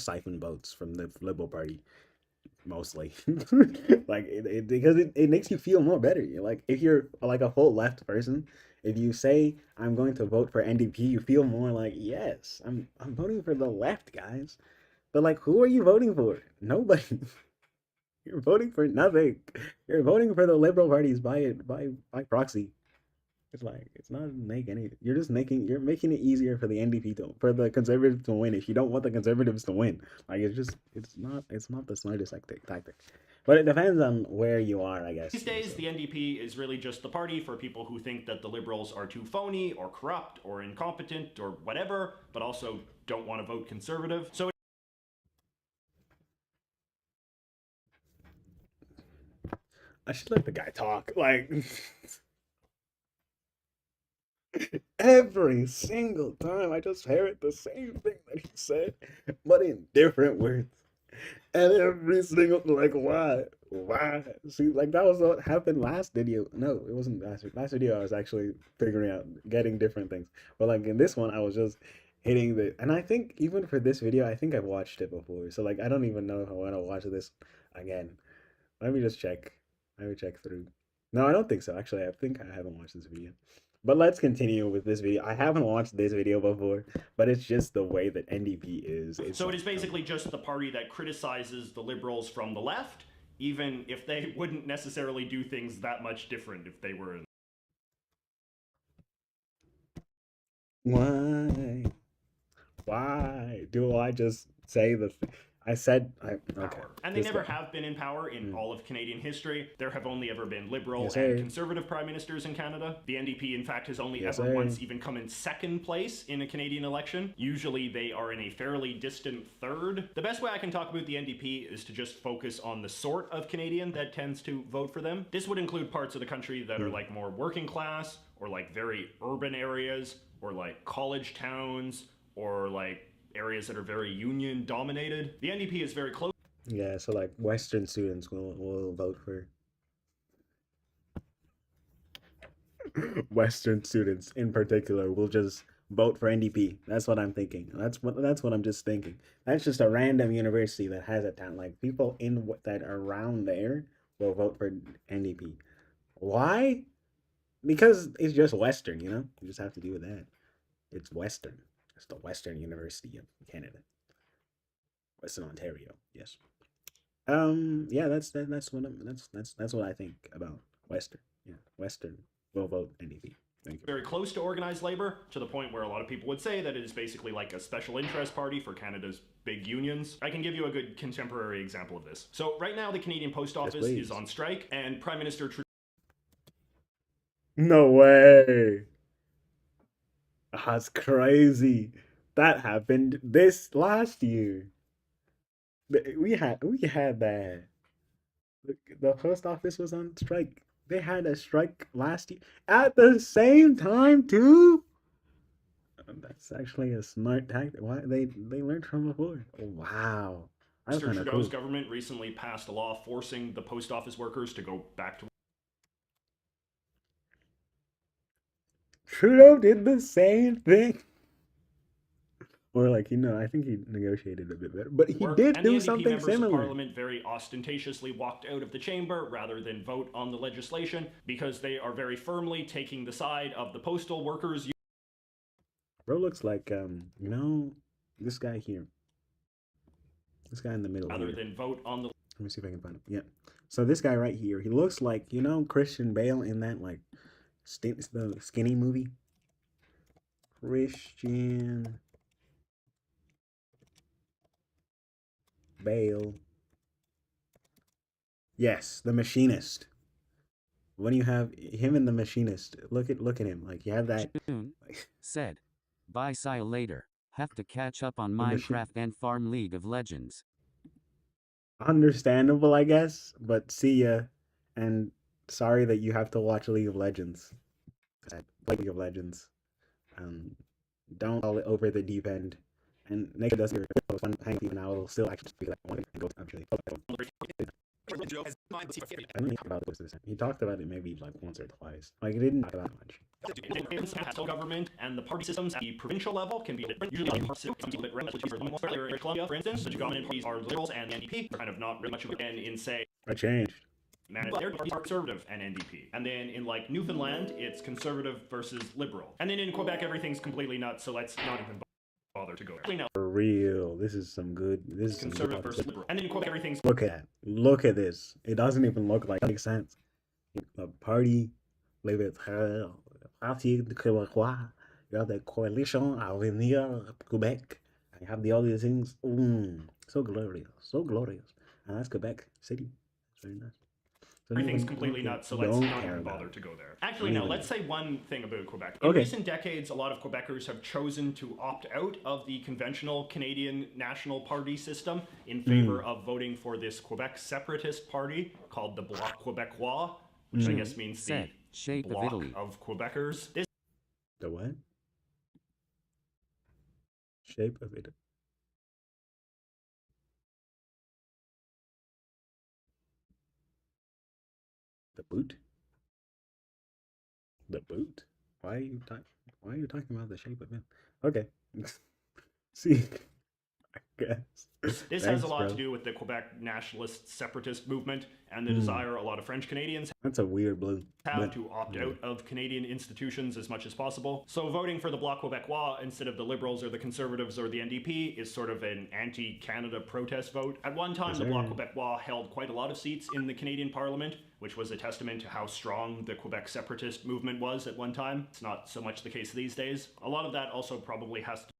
siphon votes from the Liberal Party mostly. Like because it makes you feel more better. Like if you're like a full left person, if you say I'm going to vote for NDP, you feel more like yes, I'm voting for the left, guys. But like who are you voting for? Nobody. You're voting for nothing. You're voting for the Liberal parties by proxy. It's like it's not make any. You're making it easier for the NDP for the Conservatives to win. If you don't want the Conservatives to win, like it's not the smartest tactic. But it depends on where you are, I guess. These days, So, the NDP is really just the party for people who think that the Liberals are too phony or corrupt or incompetent or whatever, but also don't want to vote Conservative. So I should let the guy talk. Like every single time, I just hear it the same thing that he said, but in different words. And every single like why? Why? See, like that was what happened last video. No, it wasn't last week. Last video I was actually figuring out getting different things. But like in this one I was just hitting the and I think even for this video I think I've watched it before. So like I don't even know if I want to watch this again. Let me just check. Let me check through. No, I don't think so. Actually, I think I haven't watched this video. But let's continue with this video. I haven't watched this video before, but it's just the way that NDP is. It's So it like, is basically just the party that criticizes the liberals from the left, even if they wouldn't necessarily do things that much different if they were in why? Why do I just say the? I said I okay. power. And they This never guy. have been in power in all of Canadian history. There have only ever been liberal Yes, and sir. conservative prime ministers in Canada. The NDP, in fact, has only Yes, ever sir. once even come in second place in a Canadian election. Usually they are in a fairly distant third. The best way I can talk about the NDP is to just focus on the sort of Canadian that tends to vote for them. This would include parts of the country that are like more working class, or like very urban areas, or like college towns, or like areas that are very union dominated. The NDP is very close Yeah, so like Western students will vote for Western students in particular will just vote for NDP. That's what I'm thinking. That's what I'm just thinking. That's just a random university that has a town. Like people in that are around there will vote for NDP. Why? Because it's just Western, you know? You just have to do with that. It's Western. It's the Western University of Canada. Western Ontario. Yes. Yeah, that's what that's what I think about Western. Yeah. Western will vote NDP. Thank you. very close to organized labor, to the point where a lot of people would say that it is basically like a special interest party for Canada's big unions. I can give you a good contemporary example of this. So right now the Canadian Post Office please. is on strike, and Prime Minister No way. That's crazy. That happened this last year. We had that. The post office was on strike. They had a strike last year at the same time too. That's actually a smart tactic. Why they learned from before. Oh, wow, that's kind of Trudeau's cool. government recently passed a law forcing the post office workers to go back to Trudeau did the same thing. Or like I think he negotiated a bit better, but he work, did and the do NDP something members similar. of Parliament very ostentatiously walked out of the chamber rather than vote on the legislation because they are very firmly taking the side of the postal workers. Bro looks like this guy here, this guy in the middle Rather here. than vote on the Let me see if I can find him. Yeah. So this guy right here, he looks like Christian Bale in that like the skinny movie. Christian Bale. Yes, the machinist. When you have him and the machinist, look at him. Like you have that June like, said, "Bye, see you later. Have to catch up on the machine. Minecraft and Farm League of Legends." Understandable, I guess, but see ya. And sorry that you have to watch League of Legends. I play League of Legends. Um, don't fall over the deep end. And make sure that's your fun hang even now. It'll still actually be like one thing go actually. I don't think about this. He talked about it maybe like once or twice. Like he didn't talk about much. government and the party systems at the provincial level can be different. Usually, Columbia, for instance, the two dominant parties are Liberals and the NDP. They're kind of not really much of a in say. I changed. Their parties are Conservative and NDP. And then in like Newfoundland, it's Conservative versus Liberal. And then in Quebec, everything's completely nuts, so let's not even bother to go there. For real, this is some good. This is Conservative some good versus Liberal. And then in Quebec, everything's Look at that. Look at this. It doesn't even look like it makes sense. The party, Parti Québécois. You have the coalition Avenir Quebec. You have the other things. So glorious. So glorious. And that's Quebec City. It's very nice. So everything's completely nuts, so let's not even bother to go there. Actually, no, let's say one thing about Quebec. In recent decades, a lot of Quebecers have chosen to opt out of the conventional Canadian National Party system in favor of voting for this Quebec separatist party called the Bloc Québécois, which I guess means the shape bloc of Italy. of Quebecers. This The what? Shape of it. boot? The boot? Why are you talking? Why are you talking about the shape of it? Okay. See, I guess. This has Thanks, a lot bro. to do with the Quebec nationalist separatist movement and the Hmm. desire a lot of French Canadians That's a weird blue. have But to opt yeah. out of Canadian institutions as much as possible. So voting for the Bloc Québécois instead of the Liberals or the Conservatives or the NDP is sort of an anti-Canada protest vote. At one time, Yes, the Bloc sir. Québécois held quite a lot of seats in the Canadian Parliament, which was a testament to how strong the Quebec separatist movement was at one time. It's not so much the case these days. A lot of that also probably has to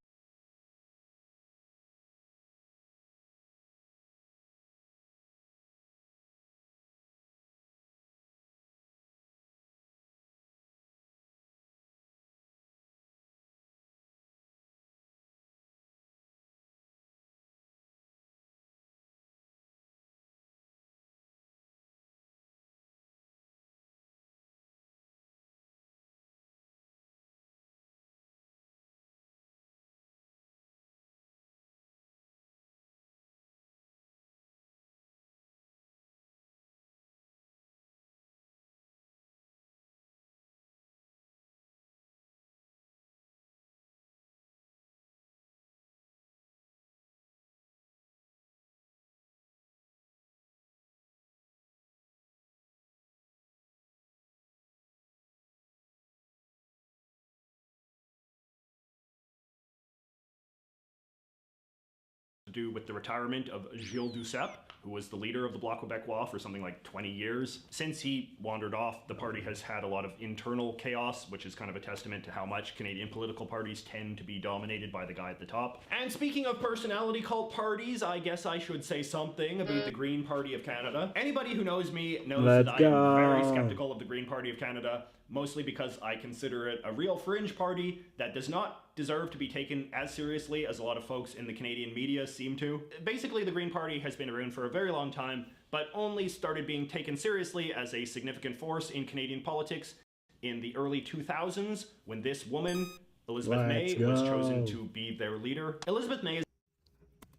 do with the retirement of Gilles Duceppe, who was the leader of the Bloc Québécois for something like 20 years. Since he wandered off, the party has had a lot of internal chaos, which is kind of a testament to how much Canadian political parties tend to be dominated by the guy at the top. And speaking of personality cult parties, I guess I should say something about the Green Party of Canada. Anybody who knows me knows Let's that I am very go. skeptical of the Green Party of Canada, mostly because I consider it a real fringe party that does not deserve to be taken as seriously as a lot of folks in the Canadian media seem to. Basically, the Green Party has been around for a very long time, but only started being taken seriously as a significant force in Canadian politics in the early 2000s, when this woman, Elizabeth May, was chosen to be their leader. Elizabeth May is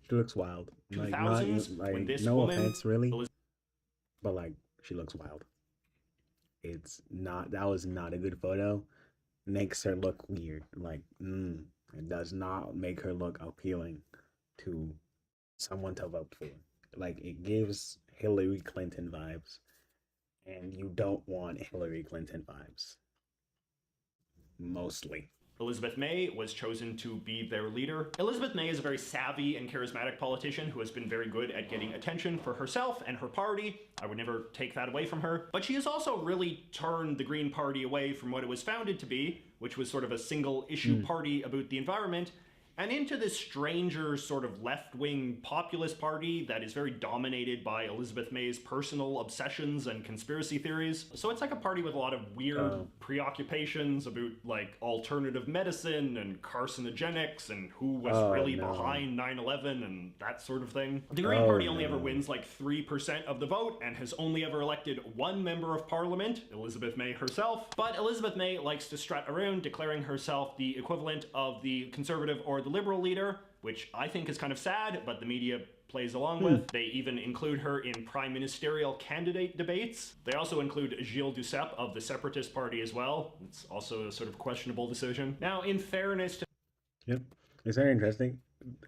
She looks wild. Like, not 2000s, like, when this no woman, offense, really, but like, she looks wild. It's not. That was not a good photo. Makes her look weird. Like, it does not make her look appealing to someone to vote for. Like, it gives Hillary Clinton vibes, and you don't want Hillary Clinton vibes. Mostly. Elizabeth May was chosen to be their leader. Elizabeth May is a very savvy and charismatic politician who has been very good at getting attention for herself and her party. I would never take that away from her. But she has also really turned the Green Party away from what it was founded to be, which was sort of a single issue party about the environment, and into this stranger sort of left-wing populist party that is very dominated by Elizabeth May's personal obsessions and conspiracy theories. So it's like a party with a lot of weird preoccupations about like alternative medicine and carcinogenics and who was really behind 9/11 and that sort of thing. The Green Party only ever wins like 3% of the vote and has only ever elected one member of parliament, Elizabeth May herself. But Elizabeth May likes to strut around declaring herself the equivalent of the Conservative or the Liberal leader, which I think is kind of sad, but the media plays along with. They even include her in prime ministerial candidate debates. They also include Gilles Duceppe of the Separatist Party as well. It's also a sort of questionable decision. Now, in fairness to Yep. It's very interesting.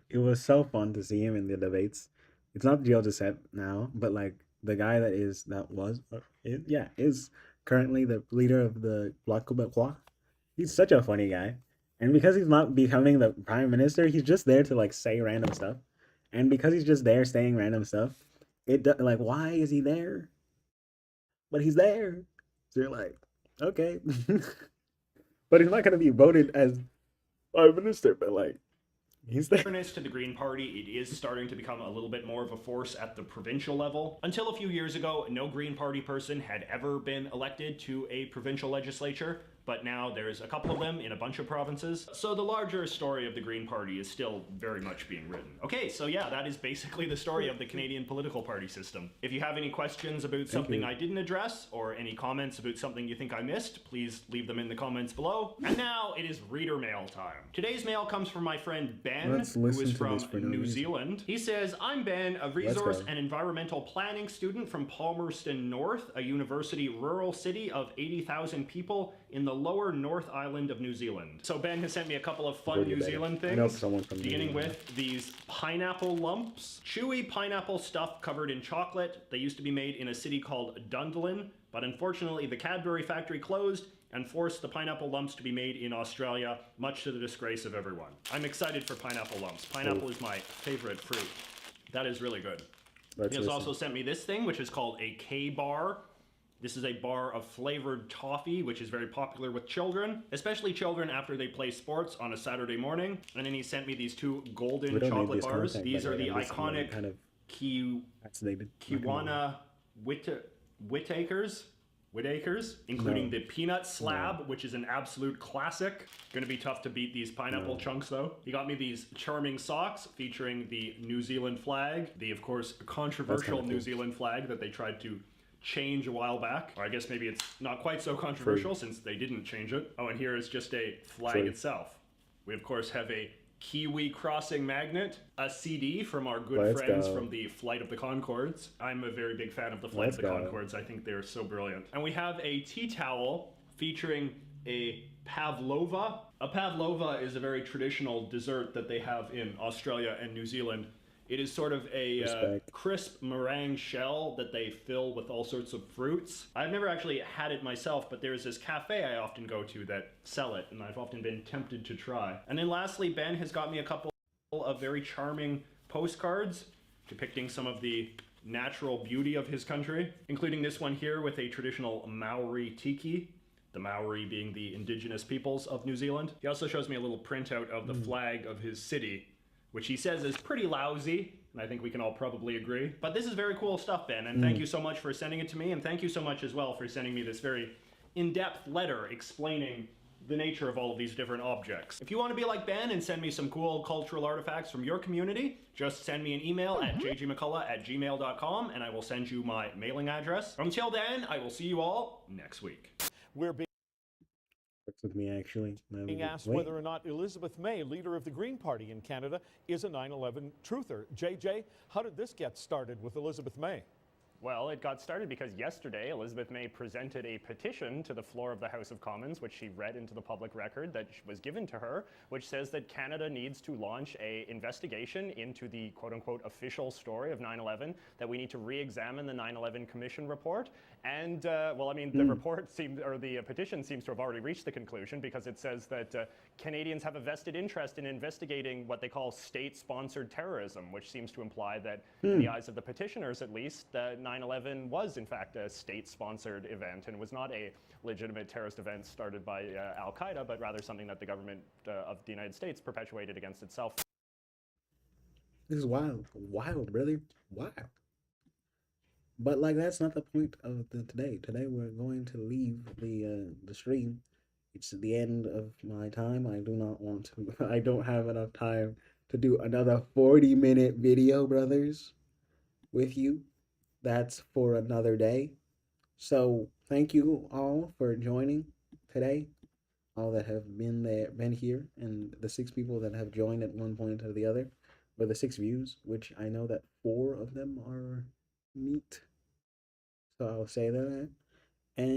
It was so fun to see him in the debates. It's not Gilles Duceppe now, but like the guy is currently the leader of the Bloc Québécois. He's such a funny guy. And because he's not becoming the prime minister, he's just there to like say random stuff. And because he's just there saying random stuff, like, why is he there? But he's there. So you're like, okay. But he's not gonna be voted as prime minister, but like he's there. fairness to the Green Party, it is starting to become a little bit more of a force at the provincial level. Until a few years ago, no Green Party person had ever been elected to a provincial legislature. but now there's a couple of them in a bunch of provinces. So the larger story of the Green Party is still very much being written. Okay, so yeah, that is basically the story of the Canadian political party system. If you have any questions about something I didn't address, or any comments about something you think I missed, please leave them in the comments below. And now it is reader mail time. Today's mail comes from my friend Ben, who is from New Zealand. He says, I'm Ben, a resource and environmental planning student from Palmerston North, a university rural city of 80,000 people in the lower North Island of New Zealand. So Ben has sent me a couple of fun New Zealand things, beginning with these pineapple lumps. Chewy pineapple stuff covered in chocolate. They used to be made in a city called Dunedin, but unfortunately the Cadbury factory closed and forced the pineapple lumps to be made in Australia, much to the disgrace of everyone. I'm excited for pineapple lumps. Pineapple is my favorite fruit. That is really good. He has also sent me this thing, which is called a K-bar. This is a bar of flavored toffee, which is very popular with children, especially children after they play sports on a Saturday morning. And then he sent me these two golden chocolate bars. These are the iconic kind of Kiwana Whitacres, including the peanut slab, which is an absolute classic. Gonna be tough to beat these pineapple chunks though. He got me these charming socks featuring the New Zealand flag, the of course controversial New Zealand flag that they tried to change a while back. Or I guess maybe it's not quite so controversial since they didn't change it. Oh, and here is just a flag itself. We of course have a Kiwi crossing magnet, a CD from our good friends from the Flight of the Conchords. I'm a very big fan of the Flight of the Conchords. I think they're so brilliant. And we have a tea towel featuring a pavlova. A pavlova is a very traditional dessert that they have in Australia and New Zealand. It is sort of a crisp meringue shell that they fill with all sorts of fruits. I've never actually had it myself, but there's this cafe I often go to that sell it, and I've often been tempted to try. And then lastly, Ben has got me a couple of very charming postcards depicting some of the natural beauty of his country, including this one here with a traditional Maori tiki, the Maori being the indigenous peoples of New Zealand. He also shows me a little printout of the flag of his city, which he says is pretty lousy, and I think we can all probably agree. But this is very cool stuff, Ben, and thank you so much for sending it to me, and thank you so much as well for sending me this very in-depth letter explaining the nature of all of these different objects. If you want to be like Ben and send me some cool cultural artifacts from your community, just send me an email at jgmccullough@gmail.com, and I will send you my mailing address. Until then, I will see you all next week. We're being with me actually. being asked whether or not Elizabeth May, leader of the Green Party in Canada, is a 9/11 truther. JJ, how did this get started with Elizabeth May? Well, it got started because yesterday Elizabeth May presented a petition to the floor of the House of Commons, which she read into the public record that was given to her, which says that Canada needs to launch an investigation into the quote-unquote official story of 9/11, that we need to re-examine the 9/11 Commission report. And, well, I mean, the report seems, or the petition seems to have already reached the conclusion, because it says that Canadians have a vested interest in investigating what they call state-sponsored terrorism, which seems to imply that, in the eyes of the petitioners at least, 9/11 was in fact a state-sponsored event and was not a legitimate terrorist event started by Al-Qaeda, but rather something that the government of the United States perpetuated against itself. This is wild, really wild. But like, that's not the point of today. Today we're going to leave the stream. It's the end of my time. I do not want to. I don't have enough time to do another 40-minute video, brothers, with you. That's for another day. So thank you all for joining today. All that have been here, and the 6 people that have joined at one point or the other, or the 6 views, which I know that 4 of them are meat. So I'll say that. And